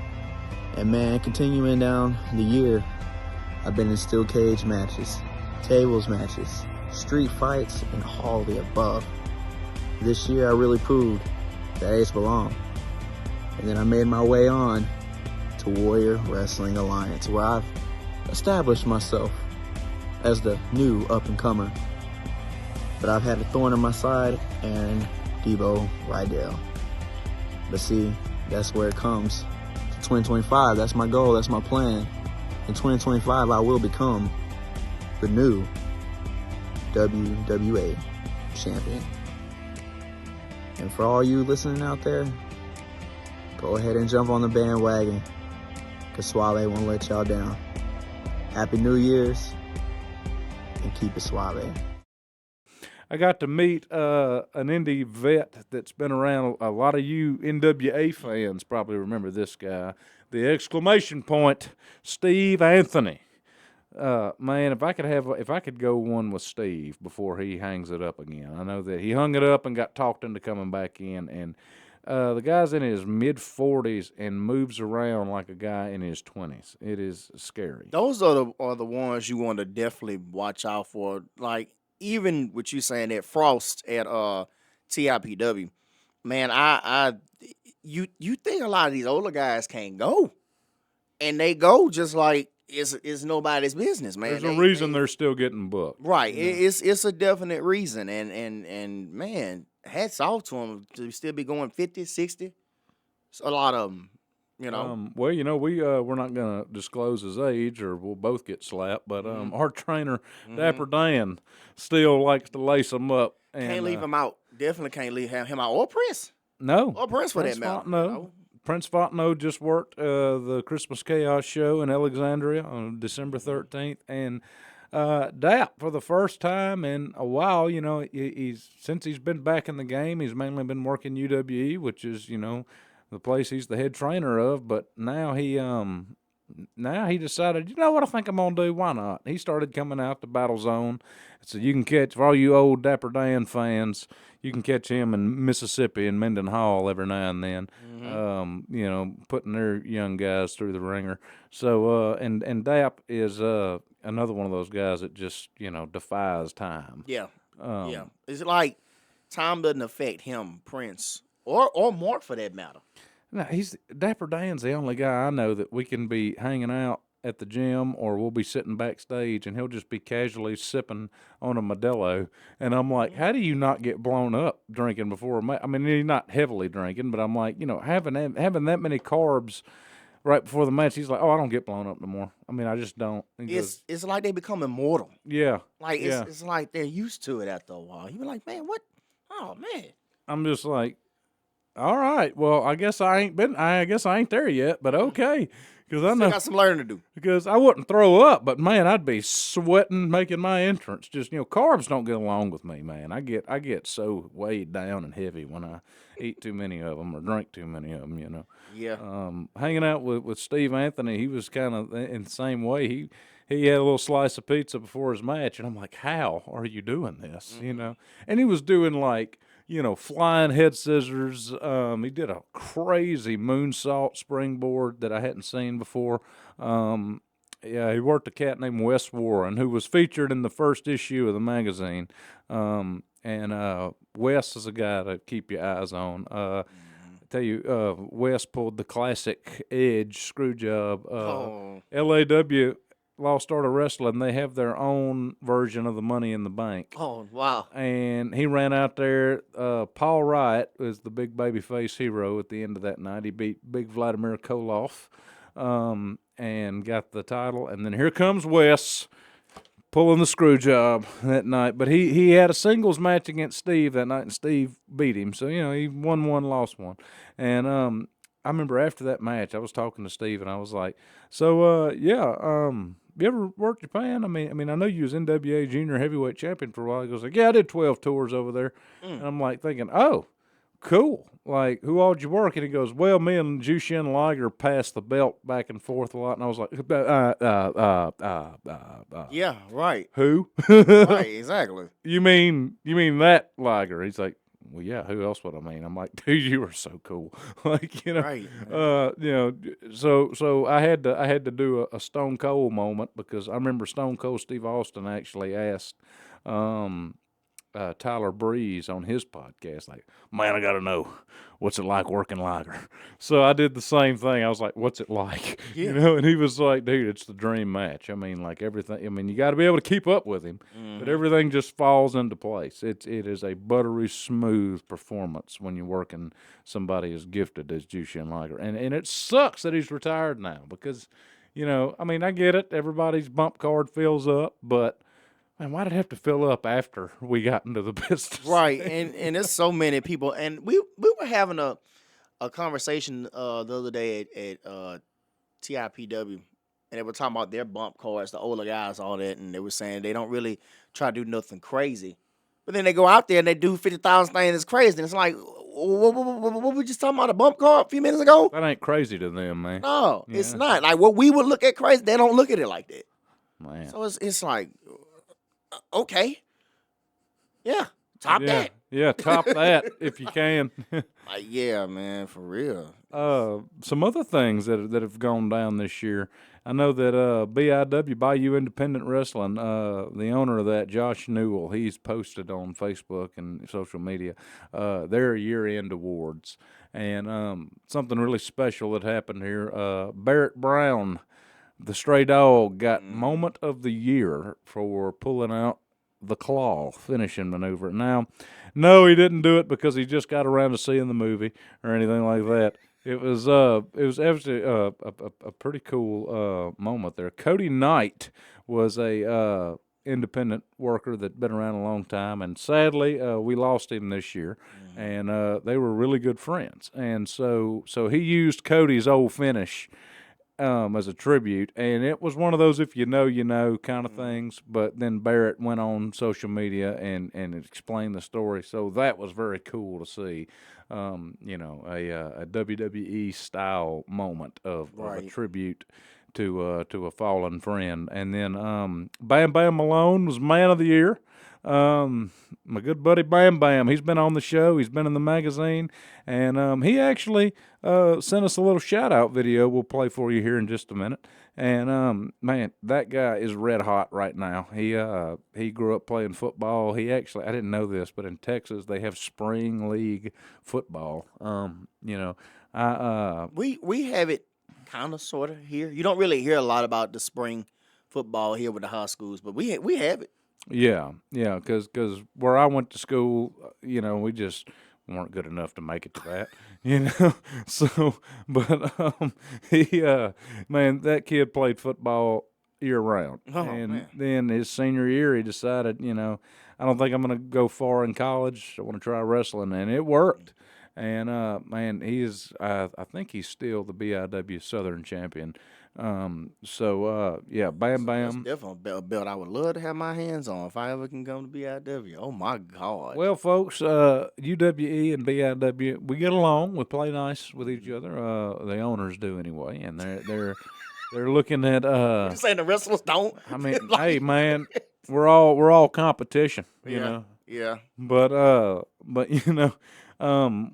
And man, continuing down the year, I've been in steel cage matches, tables matches, street fights, and all the above. This year I really proved that Ace belonged. And then I made my way on to Warrior Wrestling Alliance, where I've established myself as the new up-and-comer. But I've had a thorn in my side, and Debo Rydell. But see, that's where it comes to 2025. That's my goal, that's my plan. In 2025, I will become the new WWA champion. And for all you listening out there, go ahead and jump on the bandwagon, because Suave won't let y'all down. Happy New Year's, and keep it suave. I got to meet an Indy vet that's been around. A lot of you NWA fans probably remember this guy. The exclamation point, Steve Anthony. Man, if I could go one with Steve before he hangs it up again. I know that he hung it up and got talked into coming back in, and the guy's in his mid-40s and moves around like a guy in his 20s. It is scary. Those are the ones you want to definitely watch out for. Like, even with you saying that Frost at TIPW, man, you think a lot of these older guys can't go, and they go just like it's nobody's business, man. There's a reason they're still getting booked, right? You know? It's a definite reason, and man, hats off to them to still be going 50, 60. It's a lot of them. You know, well, you know, we're not going to disclose his age, or we'll both get slapped. But our trainer, Dapper Dan, still likes to lace him up. And, can't leave him out. Definitely can't leave him out. Or Prince. No, or Prince for that matter. No, you know? Prince Fontenot just worked the Christmas Chaos show in Alexandria on December 13th, and Dap for the first time in a while. You know, since he's been back in the game, he's mainly been working UWE, which is the place he's the head trainer of, but now he decided, you know what I think I'm going to do? Why not? He started coming out to Battle Zone. So you can catch, for all you old Dapper Dan fans, you can catch him in Mississippi and Minden Hall every now and then, putting their young guys through the ringer. So, and Dap is another one of those guys that just, defies time. Yeah. Yeah. It's like time doesn't affect him, Prince, or Mark for that matter. No, Dapper Dan's the only guy I know that we can be hanging out at the gym, or we'll be sitting backstage, and he'll just be casually sipping on a Modelo. And I'm like, how do you not get blown up drinking before a match? I mean, he's not heavily drinking, but I'm like, having that many carbs right before the match, he's like, oh, I don't get blown up no more. I mean, I just don't. It's like they become immortal. Yeah. Like, it's like they're used to it after a while. You be like, man, what? Oh, man. I'm just like, All right. Well, I guess I ain't there yet, but okay. Because I Still know got some learning to do. because I wouldn't throw up, but man, I'd be sweating making my entrance. Just carbs don't get along with me, man. I get so weighed down and heavy when I eat too many of them or drink too many of them. Yeah. Hanging out with Steve Anthony, he was kind of in the same way. He had a little slice of pizza before his match, and I'm like, how are you doing this? And he was doing like, flying head scissors. He did a crazy moonsault springboard that I hadn't seen before. Yeah, he worked a cat named Wes Warren, who was featured in the first issue of the magazine. And Wes is a guy to keep your eyes on. I tell you, Wes pulled the classic Edge screw job. LAW, Lost Art of Wrestling, they have their own version of the Money in the Bank. Oh, wow. And he ran out there. Paul Wright was the big babyface hero at the end of that night. He beat Big Vladimir Koloff and got the title. And then here comes Wes pulling the screw job that night. But he had a singles match against Steve that night, and Steve beat him. So, he won one, lost one. And I remember after that match, I was talking to Steve, and I was like, so, you ever worked Japan? I mean, I know you was NWA Junior Heavyweight Champion for a while. He goes like, yeah, I did 12 tours over there. And I'm like thinking, oh, cool. Like, who all did you work? And he goes, well, me and Jushin Liger passed the belt back and forth a lot. And I was like, Yeah, right. who? Right, exactly. You mean that Liger? He's like, well, yeah, who else would I mean? I'm like, dude, you were so cool. Like, Right. so I had to do a Stone Cold moment because I remember Stone Cold Steve Austin actually asked Tyler Breeze on his podcast, like, man, I got to know, what's it like working Liger? So I did the same thing. I was like, what's it like? Yeah. And he was like, dude, it's the dream match. I mean, like everything. I mean, you got to be able to keep up with him, but everything just falls into place. It is a buttery smooth performance when you're working somebody as gifted as Jushin Liger, and it sucks that he's retired now because, I mean, I get it. Everybody's bump card fills up, but man, why did it have to fill up after we got into the business? Right, and there's so many people, and we were having a conversation the other day at TIPW, and they were talking about their bump cards, the older guys, all that, and they were saying they don't really try to do nothing crazy, but then they go out there and they do 50,000 things that's crazy, and it's like, what we just talking about, a bump card a few minutes ago? That ain't crazy to them, man. No, it's Yeah. not. Like what we would look at crazy, they don't look at it like that. Man. So it's like, okay, yeah, top yeah. that. Yeah, top that if you can. Like, yeah, man, for real. Some other things that have gone down this year. I know that BIW, Bayou Independent Wrestling, the owner of that, Josh Newell, he's posted on Facebook and social media their year-end awards. And something really special that happened here. Barrett Brown, the stray dog, got Moment of the Year for pulling out the claw finishing maneuver. Now, no, he didn't do it because he just got around to seeing the movie or anything like that. It was actually a pretty cool moment there. Cody Knight was a independent worker that'd been around a long time, and sadly we lost him this year. And they were really good friends, and so he used Cody's old finish as a tribute, and it was one of those if you know kind of things. But then Barrett went on social media and explained the story, so that was very cool to see. A WWE style moment of a tribute to a fallen friend. And then Bam Bam Malone was Man of the Year. My good buddy Bam Bam, he's been on the show, he's been in the magazine, and he actually sent us a little shout-out video we'll play for you here in just a minute. And, man, that guy is red hot right now. He grew up playing football. He actually, I didn't know this, but in Texas they have spring league football. We have it kind of sort of here. You don't really hear a lot about the spring football here with the high schools, but we have it. Yeah, because where I went to school, we just weren't good enough to make it to that, So, but man, that kid played football year round, and then his senior year, he decided, I don't think I'm going to go far in college. I want to try wrestling, and it worked. And man, he is. I think he's still the BIW Southern champion. Yeah, Bam That's Bam. definitely a belt I would love to have my hands on if I ever can come to BIW. Oh my God. Well, folks, UWE and BIW, we get along. We play nice with each other. The owners do anyway, and they're looking at. You saying the wrestlers don't? I mean, Like- hey man, we're all competition, you Yeah. know. Yeah. But you know,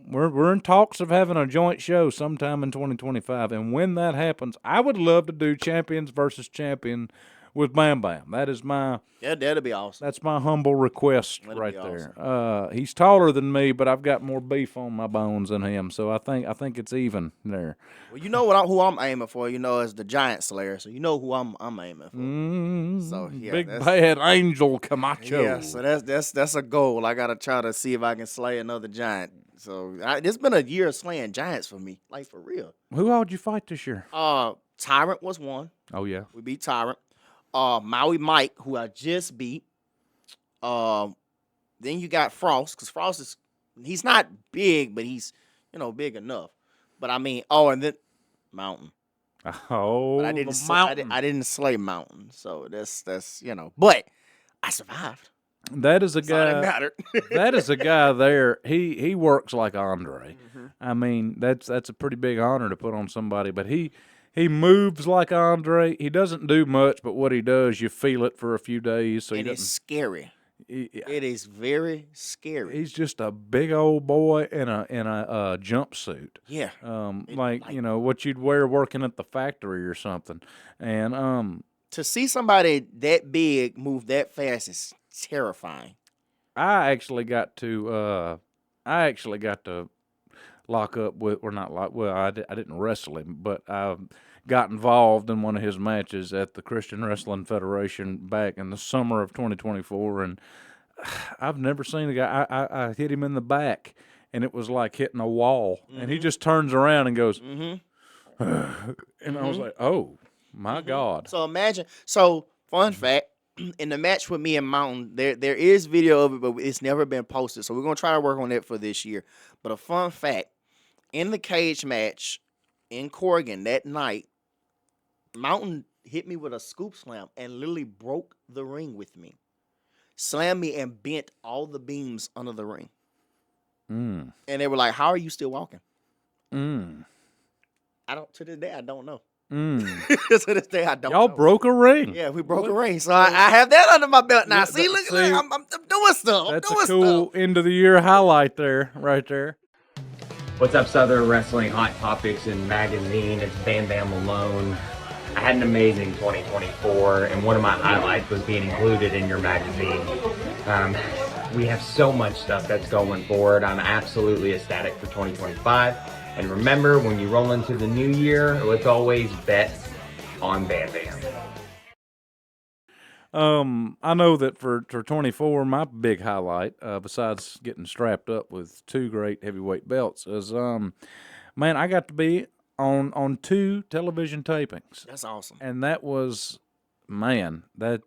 we're in talks of having a joint show sometime in 2025, and when that happens, I would love to do champions versus champion with Bam Bam. That is my Yeah, that'd be awesome. that's my humble request That'd right be there. He's taller than me, but I've got more beef on my bones than him, so I think it's even there. Well, you know who I'm aiming for. You know, is the Giant Slayer. So you know who I'm aiming for. So yeah, Big that's- bad Angel Camacho. Yeah, so that's a goal. I gotta try to see if I can slay another giant. So it's been a year of slaying giants for me, like for real. Who all did you fight this year? Tyrant was one. Oh yeah. We beat Tyrant. Maui Mike, who I just beat. Then you got Frost, because Frost he's not big, but he's big enough. But I mean, and then Mountain. Oh, But I didn't. the mountain. I didn't slay Mountain, so that's But I survived. That is a That's all that guy. mattered. That is a guy there. He works like Andre. Mm-hmm. I mean, that's a pretty big honor to put on somebody. But he moves like Andre. He doesn't do much, but what he does, you feel it for a few days. So And he it's doesn't. scary. It is very scary. He's just a big old boy in a jumpsuit. Yeah. Like what you'd wear working at the factory or something. And To see somebody that big move that fast is terrifying. I actually got to lock up with, or not lock. Well, I didn't wrestle him, but I got involved in one of his matches at the Christian Wrestling Federation back in the summer of 2024, and I've never seen a guy. I hit him in the back, and it was like hitting a wall, and he just turns around and goes, and I was like, oh my God. So imagine. So fun fact. In the match with me and Mountain, there is video of it, but it's never been posted. So we're gonna try to work on that for this year. But a fun fact: in the cage match in Corrigan that night, Mountain hit me with a scoop slam and literally broke the ring with me, slammed me and bent all the beams under the ring. And they were like, "How are you still walking?" I don't. To this day, I don't know. To this day, I don't. Y'all know. broke a ring. Yeah, we broke a ring, so I have that under my belt now. Yeah, See, look, see, I'm doing stuff. That's I'm a doing cool stuff. end of the year highlight there, right there. What's up, Southern Wrestling Hot Topics and Magazine? It's Bam Bam Malone. I had an amazing 2024, and one of my highlights was being included in your magazine. We have so much stuff that's going forward. I'm absolutely ecstatic for 2025. And remember, when you roll into the new year, let's always bet on Bam Bam. I know that for 24, my big highlight, besides getting strapped up with two great heavyweight belts, is man, I got to be on 2 television tapings, That's awesome. and that was, man, that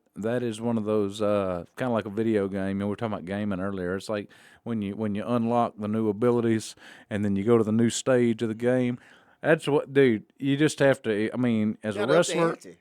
is one of those kind of like a video game. We were talking about gaming earlier. It's like when you unlock the new abilities, and then you go to the new stage of the game. That's what, dude. You just have to. I mean, as a Gotta up the wrestler, ante.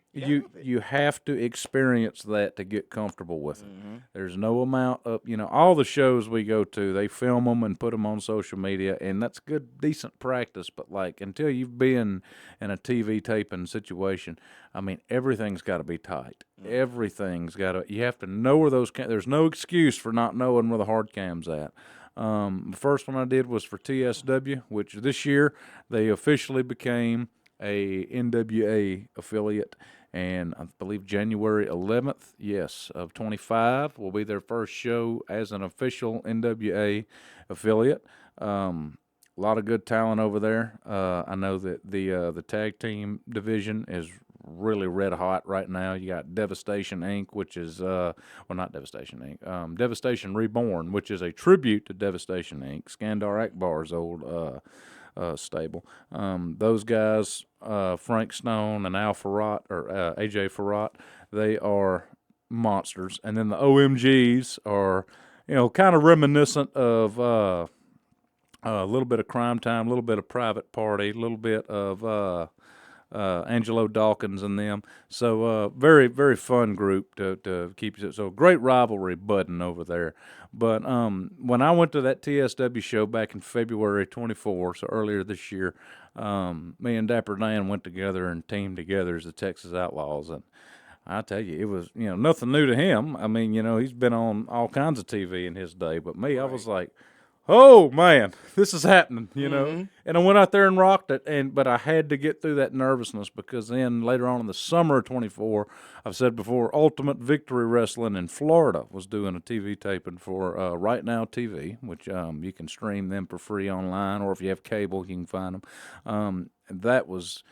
you have to experience that to get comfortable with it. Mm-hmm. There's no amount of all the shows we go to, they film them and put them on social media, and that's good, decent practice. But like until you've been in a TV taping situation, I mean, everything's got to be tight. Everything's got to. You have to know where those. There's no excuse for not knowing where the hard cam's at. The first one I did was for TSW, which this year they officially became a NWA affiliate, and I believe January 11th, of 25 will be their first show as an official NWA affiliate. A lot of good talent over there. I know that the tag team division is really red hot right now. You got Devastation Inc., which is not Devastation Inc. Devastation Reborn, which is a tribute to Devastation Inc. Skandar Akbar's old stable. Those guys, Frank Stone and Al Farrat, or AJ Farrat, they are monsters. And then the OMGs are, kind of reminiscent of a little bit of Crime Time, a little bit of Private Party, a little bit of Angelo Dawkins and them. So very, very fun group to keep. So great rivalry budding over there. But when I went to that TSW show back in February 24, so earlier this year, me and Dapper Dan went together and teamed together as the Texas Outlaws. And I tell you, it was, nothing new to him. I mean, he's been on all kinds of TV in his day. But me, I was like, oh man, this is happening, And I went out there and rocked it, but I had to get through that nervousness because then later on in the summer of 24, I've said before, Ultimate Victory Wrestling in Florida was doing a TV taping for Right Now TV, which you can stream them for free online, or if you have cable, you can find them. That was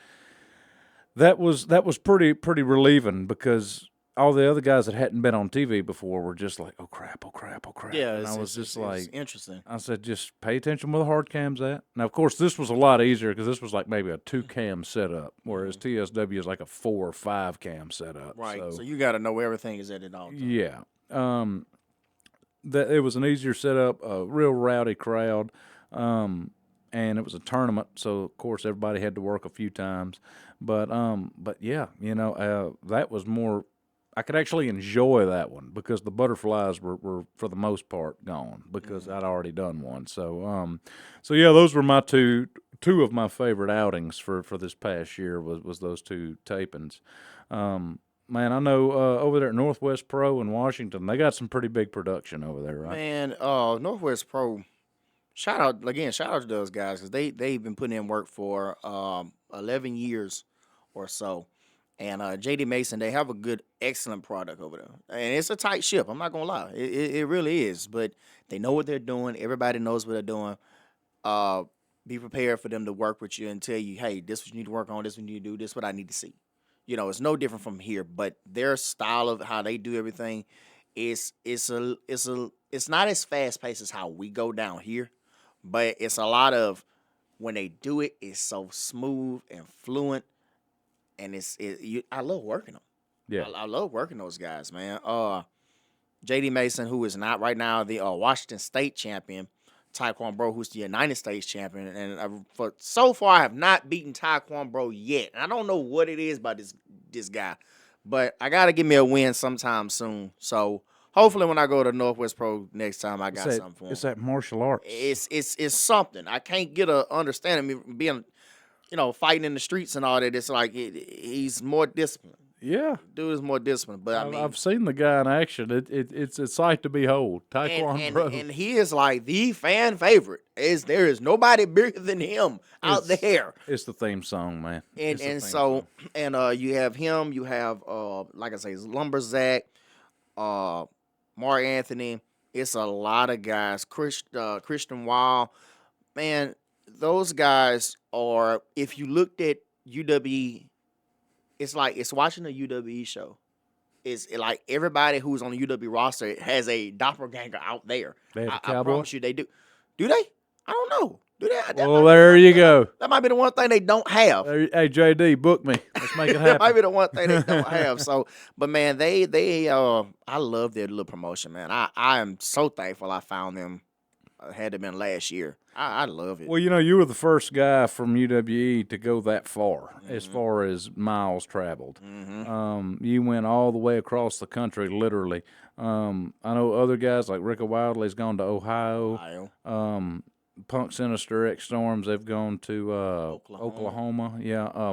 pretty relieving because all the other guys that hadn't been on TV before were just like, oh crap. Yeah, and I was just like, interesting. I said, just pay attention where the hard cam's at. Now, of course, this was a lot easier because this was like maybe a 2-cam setup, whereas TSW is like a 4 or 5-cam setup. Right. So you got to know where everything is at all times. Yeah. That it was an easier setup, a real rowdy crowd, and it was a tournament, so of course everybody had to work a few times. But yeah, that was more. I could actually enjoy that one because the butterflies were for the most part gone because I'd already done one. So yeah, those were my two of my favorite outings for this past year was those two tapings. Man, I know over there at Northwest Pro in Washington, they got some pretty big production over there, right? Man, Northwest Pro, shout out to those guys because they've been putting in work for 11 years or so. And JD Mason, they have a good, excellent product over there. And it's a tight ship. I'm not going to lie. It really is. But they know what they're doing. Everybody knows what they're doing. Be prepared for them to work with you and tell you, hey, this is what you need to work on. This is what you need to do. This is what I need to see. It's no different from here. But their style of how they do everything it's not as fast-paced as how we go down here. But it's a lot of, when they do it, it's so smooth and fluent. And I love working them. Yeah, I love working those guys, man. J.D. Mason, who is not right now the Washington State champion, Taekwon Bro, who's the United States champion, and so far I have not beaten Taekwon Bro yet. And I don't know what it is about this guy, but I gotta give me a win sometime soon. So hopefully, when I go to Northwest Pro next time, I got something for him. It's that martial arts. It's something. I can't get a understanding. Being fighting in the streets and all that, it's like he's more disciplined. Yeah, dude is more disciplined. But I mean, I've seen the guy in action. It's a sight to behold. Taekwon Bro, and he is like the fan favorite. There is nobody bigger than him out there. It's the theme song, man. And you have him. You have like I say, Lumberzack, Mark Anthony. It's a lot of guys. Christian Wild, man. Those guys are, if you looked at UWE, it's like it's watching a UWE show. It's like everybody who's on the UWE roster has a doppelganger out there. They have a I cowboy? promise you they do. Do they? I don't know. Do they? Well, there you go. That might be the one thing they don't have. Hey, JD, book me. Let's make it happen. That might be the one thing they don't have. So, but man, I love their little promotion, man. I am so thankful I found them. Had it been last year, I love it. Well, you were the first guy from UWE to go that far, as far as miles traveled. You went all the way across the country, literally. I know other guys like Rick Wildley's gone to Ohio. Punk Sinister X Storms, they've gone to Oklahoma. Yeah.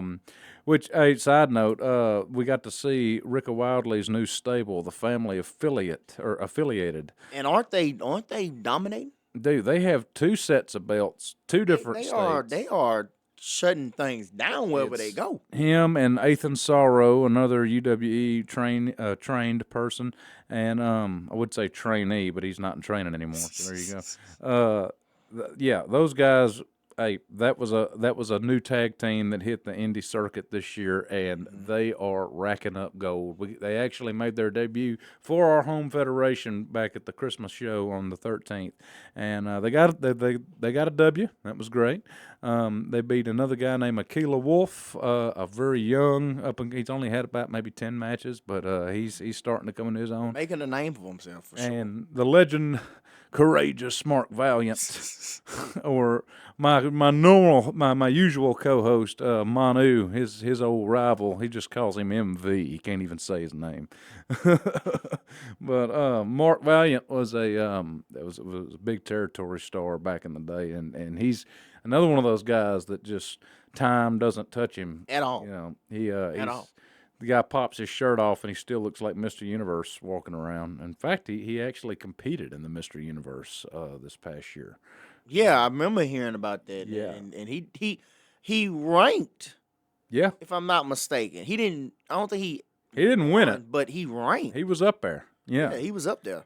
Which, hey, side note, we got to see Rick Wildley's new stable, the Family Affiliated. And aren't they dominating? Dude, they have 2 sets of belts, 2 different states. They are shutting things down wherever they go. Him and Ethan Sorrow, another UWE trained person, and I would say trainee, but he's not in training anymore. So there you go. Yeah, those guys. Hey, that was a new tag team that hit the indie circuit this year, and they are racking up gold. They actually made their debut for our home federation back at the Christmas show on the 13th, and they got a W. That was great. They beat another guy named Aquila Wolf, a very young he's only had about maybe 10 matches, but he's starting to come into his own, making a name for himself. For sure. And the legend courageous Mark Valiant, or my usual co-host Manu, his old rival. He just calls him MV. He can't even say his name. But Mark Valiant was was a big territory star back in the day, and he's another one of those guys that just time doesn't touch him At all. You know, he's, all. The guy pops his shirt off and he still looks like Mr. Universe walking around. In fact, he actually competed in the Mr. Universe this past year. Yeah, I remember hearing about that. Yeah. And he ranked, Yeah, if I'm not mistaken. I don't think he didn't win won, it. but he ranked. He was up there. Yeah, he was up there.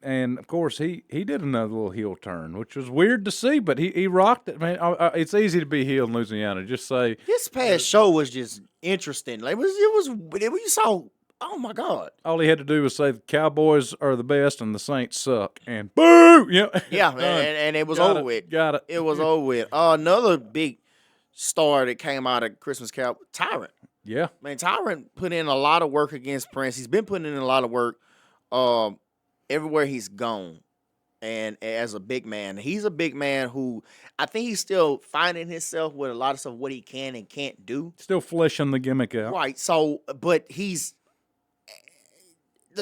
And of course he did another little heel turn, which was weird to see, but he rocked it, man. It's easy to be heel in Louisiana. Just say This past show was just interesting. Like you saw. Oh my God. all he had to do was say the Cowboys are the best and the Saints suck, and boo. Yeah, Yeah, and it was Got over it, with. Got it. It was over with. Another big star that came out of Christmas Carol, Tyrant. Yeah, Man, Tyrant put in a lot of work against Prince. He's been putting in a lot of work everywhere he's gone. And as a big man, he's a big man who I think he's still finding himself with a lot of stuff, what he can and can't do. still fleshing the gimmick out. Right. So, but the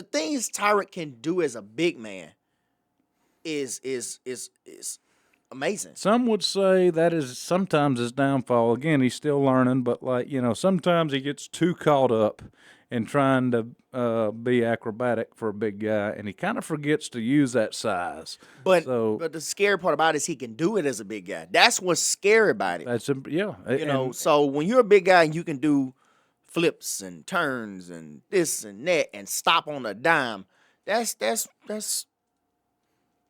things Tyrant can do as a big man is amazing. Some would say that is sometimes his downfall. Again, he's still learning, but sometimes he gets too caught up in trying to be acrobatic for a big guy, and he kind of forgets to use that size. But the scary part about it is he can do it as a big guy. That's what's scary about it. So when you're a big guy and you can do flips and turns and this and that and stop on a dime, that's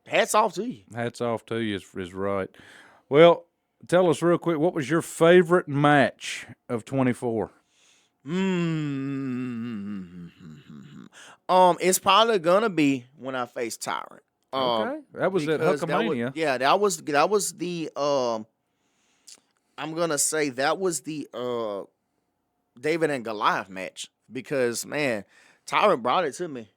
hats off to you. Hats off to you is right. Well, tell us real quick, what was your favorite match of 24? It's probably gonna be when I face Tyrant. Okay, that was at because Hulkamania. that was the I'm gonna say that was the David and Goliath match, because man, Tyrant brought it to me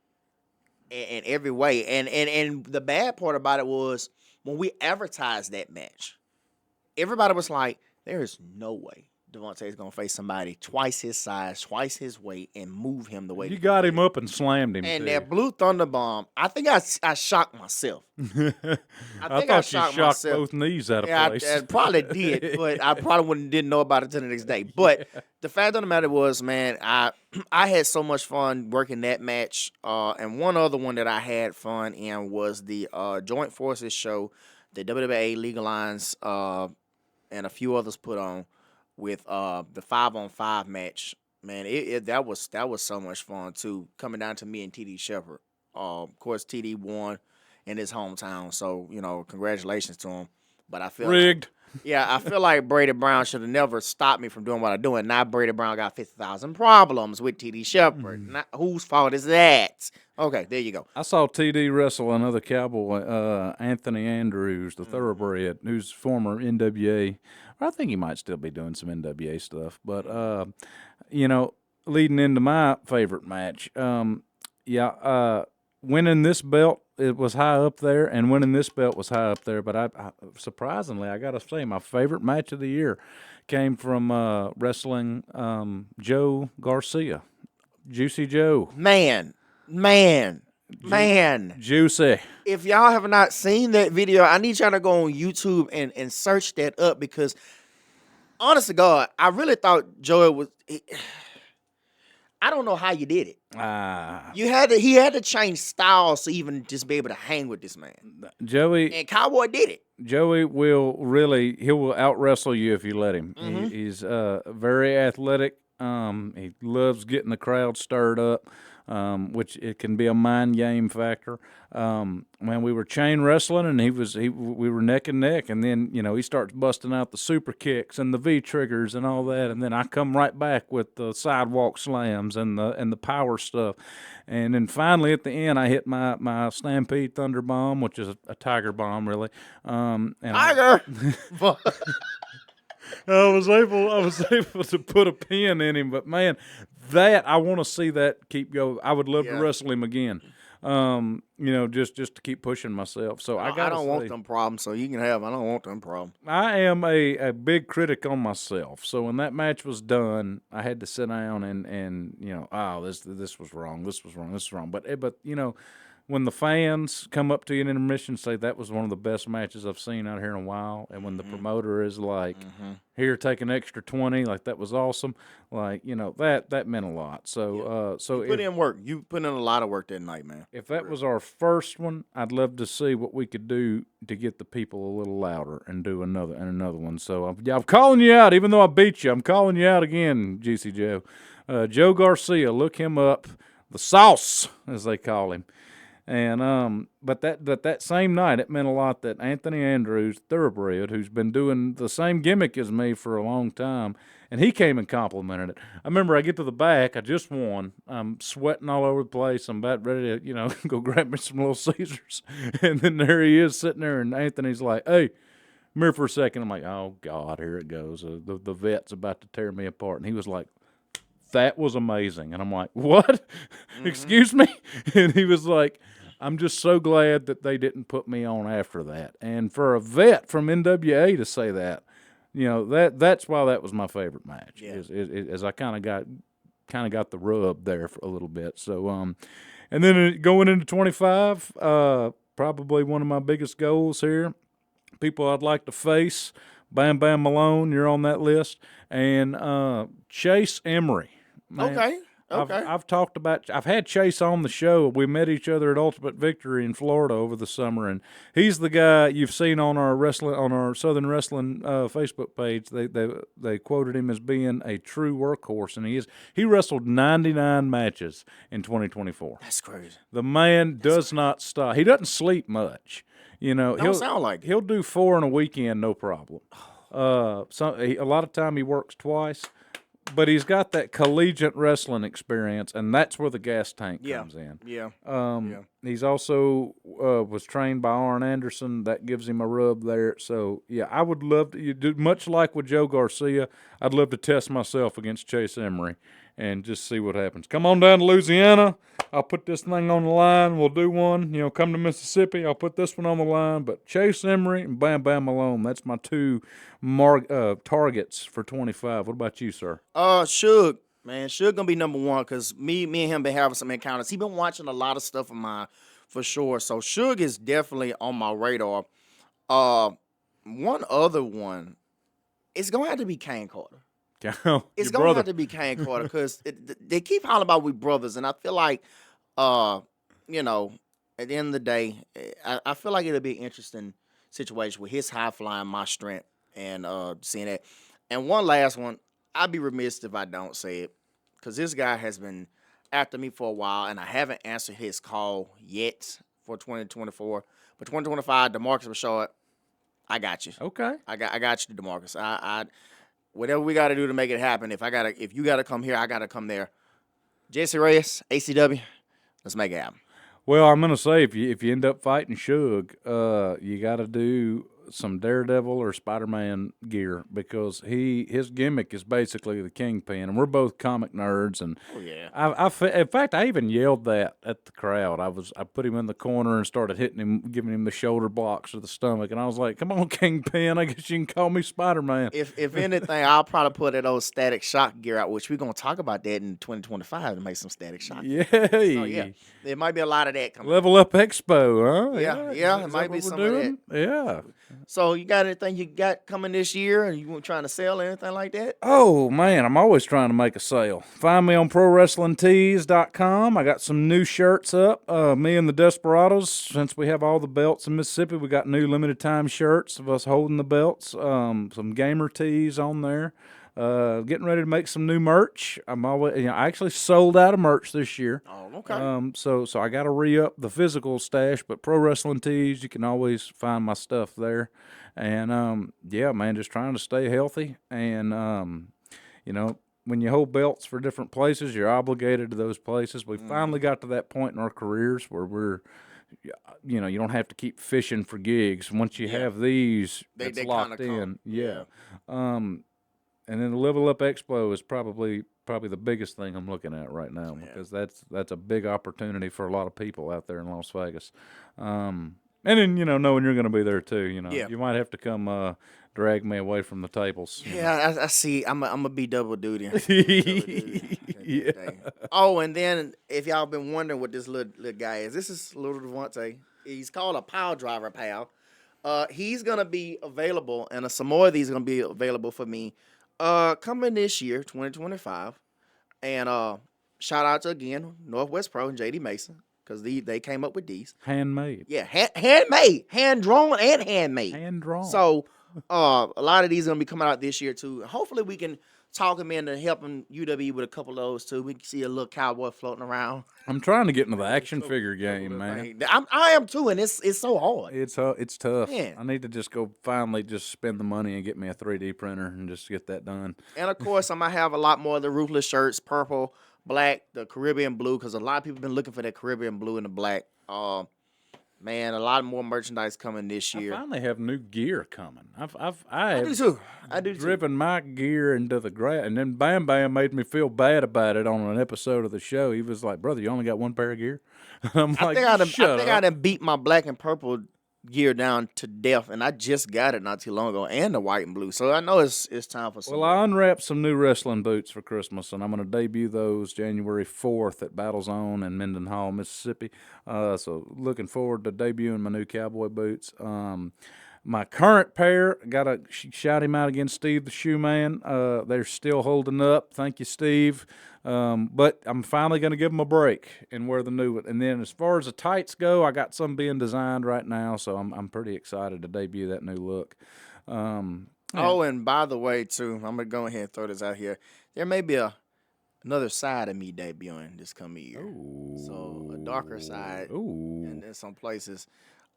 in every way, and the bad part about it was when we advertised that match, everybody was like, there is no way Devontae is going to face somebody twice his size, twice his weight, and move him the way You got him up and slammed him. And too. that Blue Thunder Bomb, I think I shocked myself. I thought you shocked both knees out of place. I probably did, but I probably didn't know about it until the next day. But the fact of the matter was, man, I had so much fun working that match. And one other one that I had fun in was the Joint Forces show that WWE League Alliance and a few others put on with the 5-on-5 match. Man, that was so much fun too. Coming down to me and TD Shepherd. Of course, TD won in his hometown, so congratulations to him. But I feel rigged. I feel like Brady Brown should have never stopped me from doing what I'm doing. Now Brady Brown got 50,000 problems with TD Shepherd. Whose fault is that? Okay, there you go. I saw TD wrestle another cowboy, Anthony Andrews, the thoroughbred, who's former NWA. I think he might still be doing some NWA stuff. But, leading into my favorite match, winning this belt, it was high up there, and winning this belt was high up there. But I surprisingly, I got to say, my favorite match of the year came from wrestling Joe Garcia, Juicy Joe. Man. Juicy. If y'all have not seen that video, I need y'all to go on YouTube and search that up, because honest to God, I really thought Joey was. I don't know how you did it. He had to change styles to even just be able to hang with this man. Joey and Cowboy did it. Joey he will out wrestle you if you let him. Mm-hmm. He's very athletic. He loves getting the crowd stirred up. Which it can be a mind game factor. When we were chain wrestling, and we were neck and neck, and then he starts busting out the super kicks and the V triggers and all that, and then I come right back with the sidewalk slams and the power stuff, and then finally at the end I hit my Stampede Thunder Bomb, which is a tiger bomb really. Tiger. I was able to put a pin in him, but man, that I want to see that keep going. I would love to wrestle him again. just to keep pushing myself. So I I don't want them problems, so you can have. I don't want them problems. I am a big critic on myself. So when that match was done, I had to sit down and this was wrong, this was wrong, this was wrong. But when the fans come up to you in intermission and say that was one of the best matches I've seen out here in a while, and when the promoter is like, here, take an extra 20, like that was awesome, like that meant a lot. So You put in work. You put in a lot of work that night, man. if that was our first one, I'd love to see what we could do to get the people a little louder and do another one. So I'm calling you out, even though I beat you. I'm calling you out again, GC Joe. Joe Garcia, look him up. The Sauce, as they call him. And but that same night, it meant a lot that Anthony Andrews, Thoroughbred, who's been doing the same gimmick as me for a long time, and he came and complimented it. I remember I get to the back, I just won. I'm sweating all over the place. I'm about ready to, go grab me some Little Caesars. And then there he is sitting there, and Anthony's like, hey, come here for a second. I'm like, oh, God, here it goes. The vet's about to tear me apart. And he was like, that was amazing. And I'm like, what? Excuse me? And he was like, I'm just so glad that they didn't put me on after that. And for a vet from NWA to say that, that's why that was my favorite match. Yeah. Is I kind of got the rub there for a little bit. So and then going into 25, probably one of my biggest goals here. People I'd like to face, Bam Bam Malone, you're on that list, and Chase Emery. Man, Okay. I've had Chase on the show. We met each other at Ultimate Victory in Florida over the summer, and he's the guy you've seen on our Southern Wrestling Facebook page. They quoted him as being a true workhorse, and he wrestled 99 matches in 2024. That's crazy. The man does not stop. He doesn't sleep much. Don't sound like it. He'll do 4 in a weekend, no problem. A lot of time he works twice. But he's got that collegiate wrestling experience, and that's where the gas tank comes in. Yeah. He's also was trained by Arn Anderson. That gives him a rub there. So, yeah, I would love to do much like with Joe Garcia. I'd love to test myself against Chase Emery and just see what happens. Come on down to Louisiana. I'll put this thing on the line. We'll do one. Come to Mississippi. I'll put this one on the line. But Chase Emery and Bam Bam Malone, that's my two targets for 25. What about you, sir? Suge, man. Suge going to be number one because me and him been having some encounters. He been watching a lot of stuff of mine for sure. So Suge is definitely on my radar. One other one, it's going to have to be Kane Carter. It's going to have to be Kane Carter because they keep hollering about we brothers, and I feel like, at the end of the day, I feel like it'll be an interesting situation with his high flying, my strength, and seeing that. And one last one, I'd be remiss if I don't say it because this guy has been after me for a while, and I haven't answered his call yet for 2024. But 2025, DeMarcus Rashad, I got you. Okay. I got you, DeMarcus. I whatever we got to do to make it happen. If you got to come here, I got to come there. Jesse Reyes, ACW, let's make it happen. Well, I'm gonna say if you end up fighting Suge, you got to do some Daredevil or Spider-Man gear because his gimmick is basically the Kingpin, and we're both comic nerds. And in fact, I even yelled that at the crowd. I put him in the corner and started hitting him, giving him the shoulder blocks or the stomach, and I was like, "Come on, Kingpin! I guess you can call me Spider-Man." If anything, I'll probably put that old Static Shock gear out, which we're gonna talk about that in 2025 to make some Static Shock. Yeah, there might be a lot of that coming. Level Up Expo, huh? Yeah, it might be some of that. Yeah. So you got anything you got coming this year? Are you trying to sell anything like that? Oh, man, I'm always trying to make a sale. Find me on ProWrestlingTees.com. I got some new shirts up. Me and the Desperados, since we have all the belts in Mississippi, we got new limited time shirts of us holding the belts. Some gamer tees on there. Getting ready to make some new merch. I actually sold out of merch this year. Oh, okay. So I got to re-up the physical stash, but Pro Wrestling Tees, you can always find my stuff there. And yeah, man, just trying to stay healthy. And when you hold belts for different places, you're obligated to those places. We finally got to that point in our careers where we're, you don't have to keep fishing for gigs. Once you have these, it's locked in. Yeah. And then the Level Up Expo is probably the biggest thing I'm looking at right now because that's a big opportunity for a lot of people out there in Las Vegas. And then knowing you're going to be there too, Yeah. you might have to come drag me away from the tables. Yeah, I see. I'm gonna be double duty. Yeah. Oh, and then if y'all been wondering what this little guy is, this is little Devonte. He's called a Power Driver Pal. He's gonna be available, and some more of these are gonna be available for me. Coming this year, 2025, and shout out to again Northwest Pro and JD Mason because they came up with these. Handmade. Yeah, handmade, hand drawn, and handmade. Hand drawn. So, a lot of these are gonna be coming out this year too. Hopefully, we can talk him into helping UW with a couple of those too. We can see a little cowboy floating around. I'm trying to get into the action figure game, man. I am too, and it's so hard. It's tough. Man. I need to just go finally just spend the money and get me a 3D printer and just get that done. And of course, I'm gonna have a lot more of the Ruthless shirts, purple, black, the Caribbean blue, because a lot of people been looking for that Caribbean blue and the black. Man, a lot more merchandise coming this year. I finally have new gear coming. I I have do too. I do too. driven my gear into the grass, and then Bam Bam made me feel bad about it on an episode of the show. He was like, "Brother, you only got one pair of gear." I'm I like, think I "Shut up." done beat my black and purple gear down to death, and I just got it not too long ago, and the white and blue. So I know it's time for some. Well, I unwrapped some new wrestling boots for Christmas, and I'm going to debut those January 4th at Battle Zone in Mendenhall, Mississippi. So looking forward to debuting my new cowboy boots. My current pair, got to shout him out again, Steve the Shoe Man. They're still holding up. Thank you, Steve. But I'm finally going to give them a break and wear the new one. And then as far as the tights go, I got some being designed right now, so I'm pretty excited to debut that new look. Oh, and by the way, too, I'm gonna go ahead and throw this out here. There may be another side of me debuting this coming year. Ooh. So a darker side, Ooh. and in some places.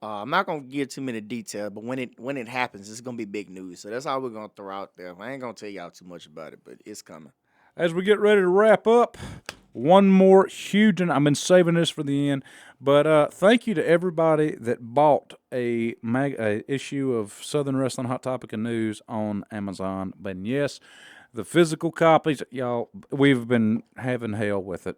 I'm not gonna give too many details, but when it happens, it's gonna be big news. So that's all we're gonna throw out there. I ain't gonna tell y'all too much about it, but it's coming. As we get ready to wrap up, one more huge, and I've been saving this for the end, but thank you to everybody that bought a issue of Southern Wrestling Hot Topic and News on Amazon. But yes, the physical copies, y'all, we've been having hell with it.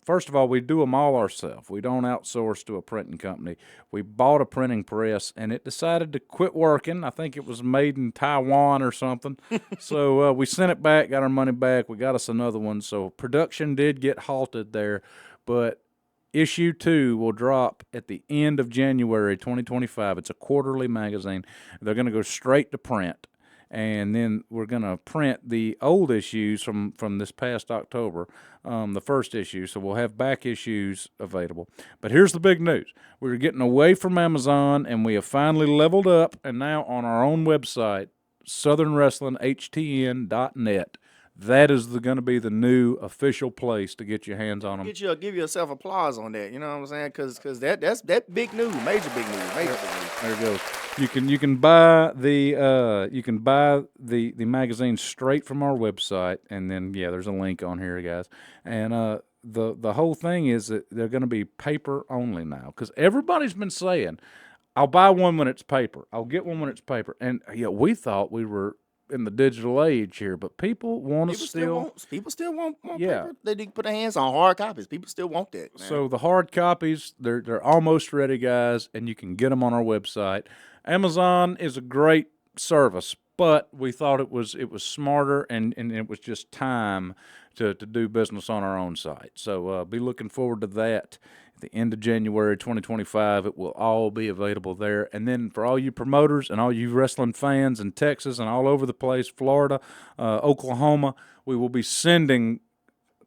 First of all, we do them all ourselves. We don't outsource to a printing company. We bought a printing press, and it decided to quit working. I think it was made in Taiwan or something. So we sent it back, got our money back. We got us another one. So production did get halted there. But issue 2 will drop at the end of January 2025. It's a quarterly magazine. They're going to go straight to print. And then we're going to print the old issues from this past October, the first issue. So we'll have back issues available. But here's the big news. We're getting away from Amazon, and we have finally leveled up. And now on our own website, southernwrestlinghtn.net, that is going to be the new official place to get your hands on them. Give yourself applause on that. You know what I'm saying? Because that's big news, major big news, major big news. There it goes. You can buy the magazine straight from our website, and then there's a link on here, guys. And the whole thing is that they're going to be paper only now, because everybody's been saying, "I'll buy one when it's paper. I'll get one when it's paper." And we thought we were in the digital age here, but people still want paper. They need to put their hands on hard copies. People still want that, man. So the hard copies, they're almost ready, guys, and you can get them on our website. Amazon is a great service, but we thought it was smarter and it was just time to do business on our own site. So be looking forward to that. At the end of January 2025, it will all be available there. And then for all you promoters and all you wrestling fans in Texas and all over the place, Florida, Oklahoma, we will be sending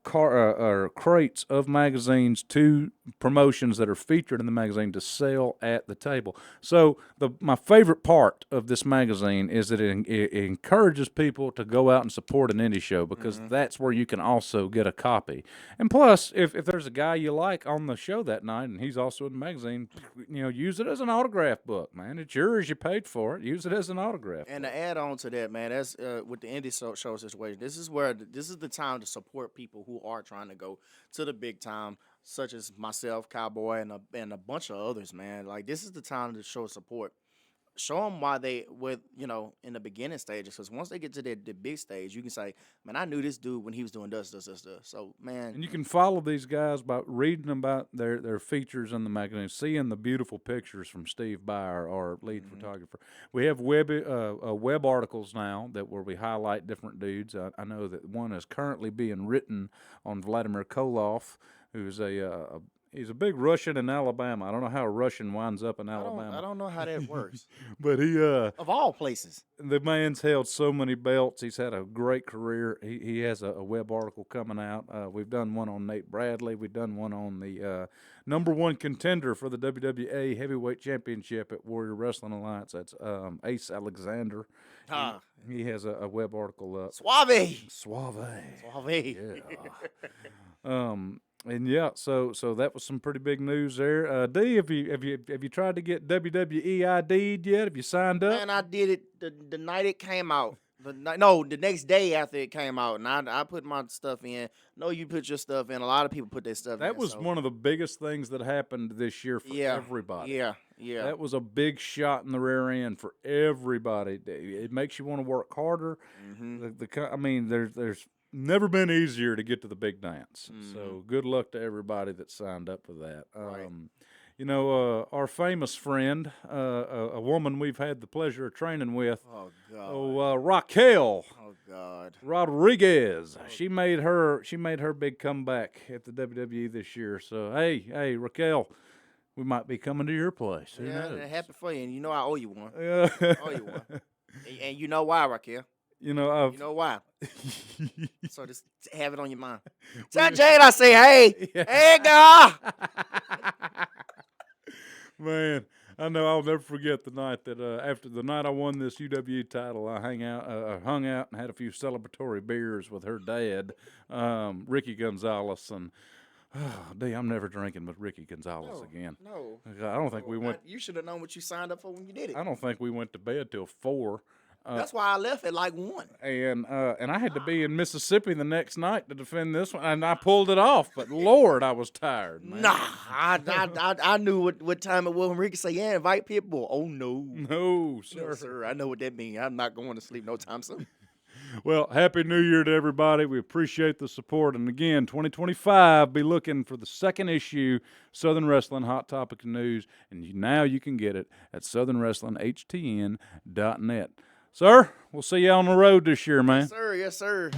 crates of magazines to promotions that are featured in the magazine to sell at the table. So my favorite part of this magazine is that it encourages people to go out and support an indie show, because that's where you can also get a copy. And plus, if there's a guy you like on the show that night and he's also in the magazine, use it as an autograph book, man. It's yours. You paid for it. Use it as an autograph. And to add on to that, man, that's with the indie show situation. This is the time to support people who are trying to go to the big time, such as myself, Cowboy, and a bunch of others, man. Like, this is the time to show support. show them why they with in the beginning stages. Because once they get to the big stage, you can say, man, I knew this dude when he was doing this. So man, And you can follow these guys by reading about their features in the magazine, seeing the beautiful pictures from Steve Byer, our lead photographer. We have web articles now where we highlight different dudes. I know that one is currently being written on Vladimir Koloff, who's he's a big Russian in Alabama. I don't know how a Russian winds up in Alabama. I don't know how that works. But he Of all places. the man's held so many belts. He's had a great career. He has a web article coming out. We've done one on Nate Bradley. We've done one on the number one contender for the WWA Heavyweight Championship at Warrior Wrestling Alliance. That's Ace Alexander. He has a web article up. Suave. Yeah. And yeah, so that was some pretty big news there. D, have you tried to get WWE ID'd yet? Have you signed up? Man, I did it the night it came out. The next day after it came out, and I put my stuff in. No, you put your stuff in. A lot of people put their stuff in. That was one of the biggest things that happened this year for everybody. Yeah. That was a big shot in the rear end for everybody. It makes you want to work harder. I mean, there's never been easier to get to the big dance. So good luck to everybody that signed up for that. Right. Our famous friend, a woman we've had the pleasure of training with, Raquel Oh God. Rodriguez. She made her big comeback at the WWE this year. So hey, Raquel, we might be coming to your place. Who knows? Happy for you. And you know I owe you one. Yeah. I owe you one. And you know why, Raquel? You know why? So just have it on your mind. Tell Jade I say, hey, hey, girl. Man, I know I'll never forget the night that after the night I won this UW title, I hung out and had a few celebratory beers with her dad, Ricky Gonzalez, and I'm never drinking with Ricky Gonzalez again. No. I don't think we went. You should have known what you signed up for when you did it. I don't think we went to bed till 4. That's why I left at like 1. And I had to be in Mississippi the next night to defend this one, and I pulled it off. But Lord, I was tired, man. Nah, I knew what time it was when Ricky said, yeah, invite people. Oh, no. No, sir. No, sir. I know what that means. I'm not going to sleep no time soon. Well, Happy New Year to everybody. We appreciate the support. And again, 2025, be looking for the second issue, Southern Wrestling Hot Topic News. And now you can get it at southernwrestlinghtn.net. Sir, we'll see you on the road this year, man. Yes, sir.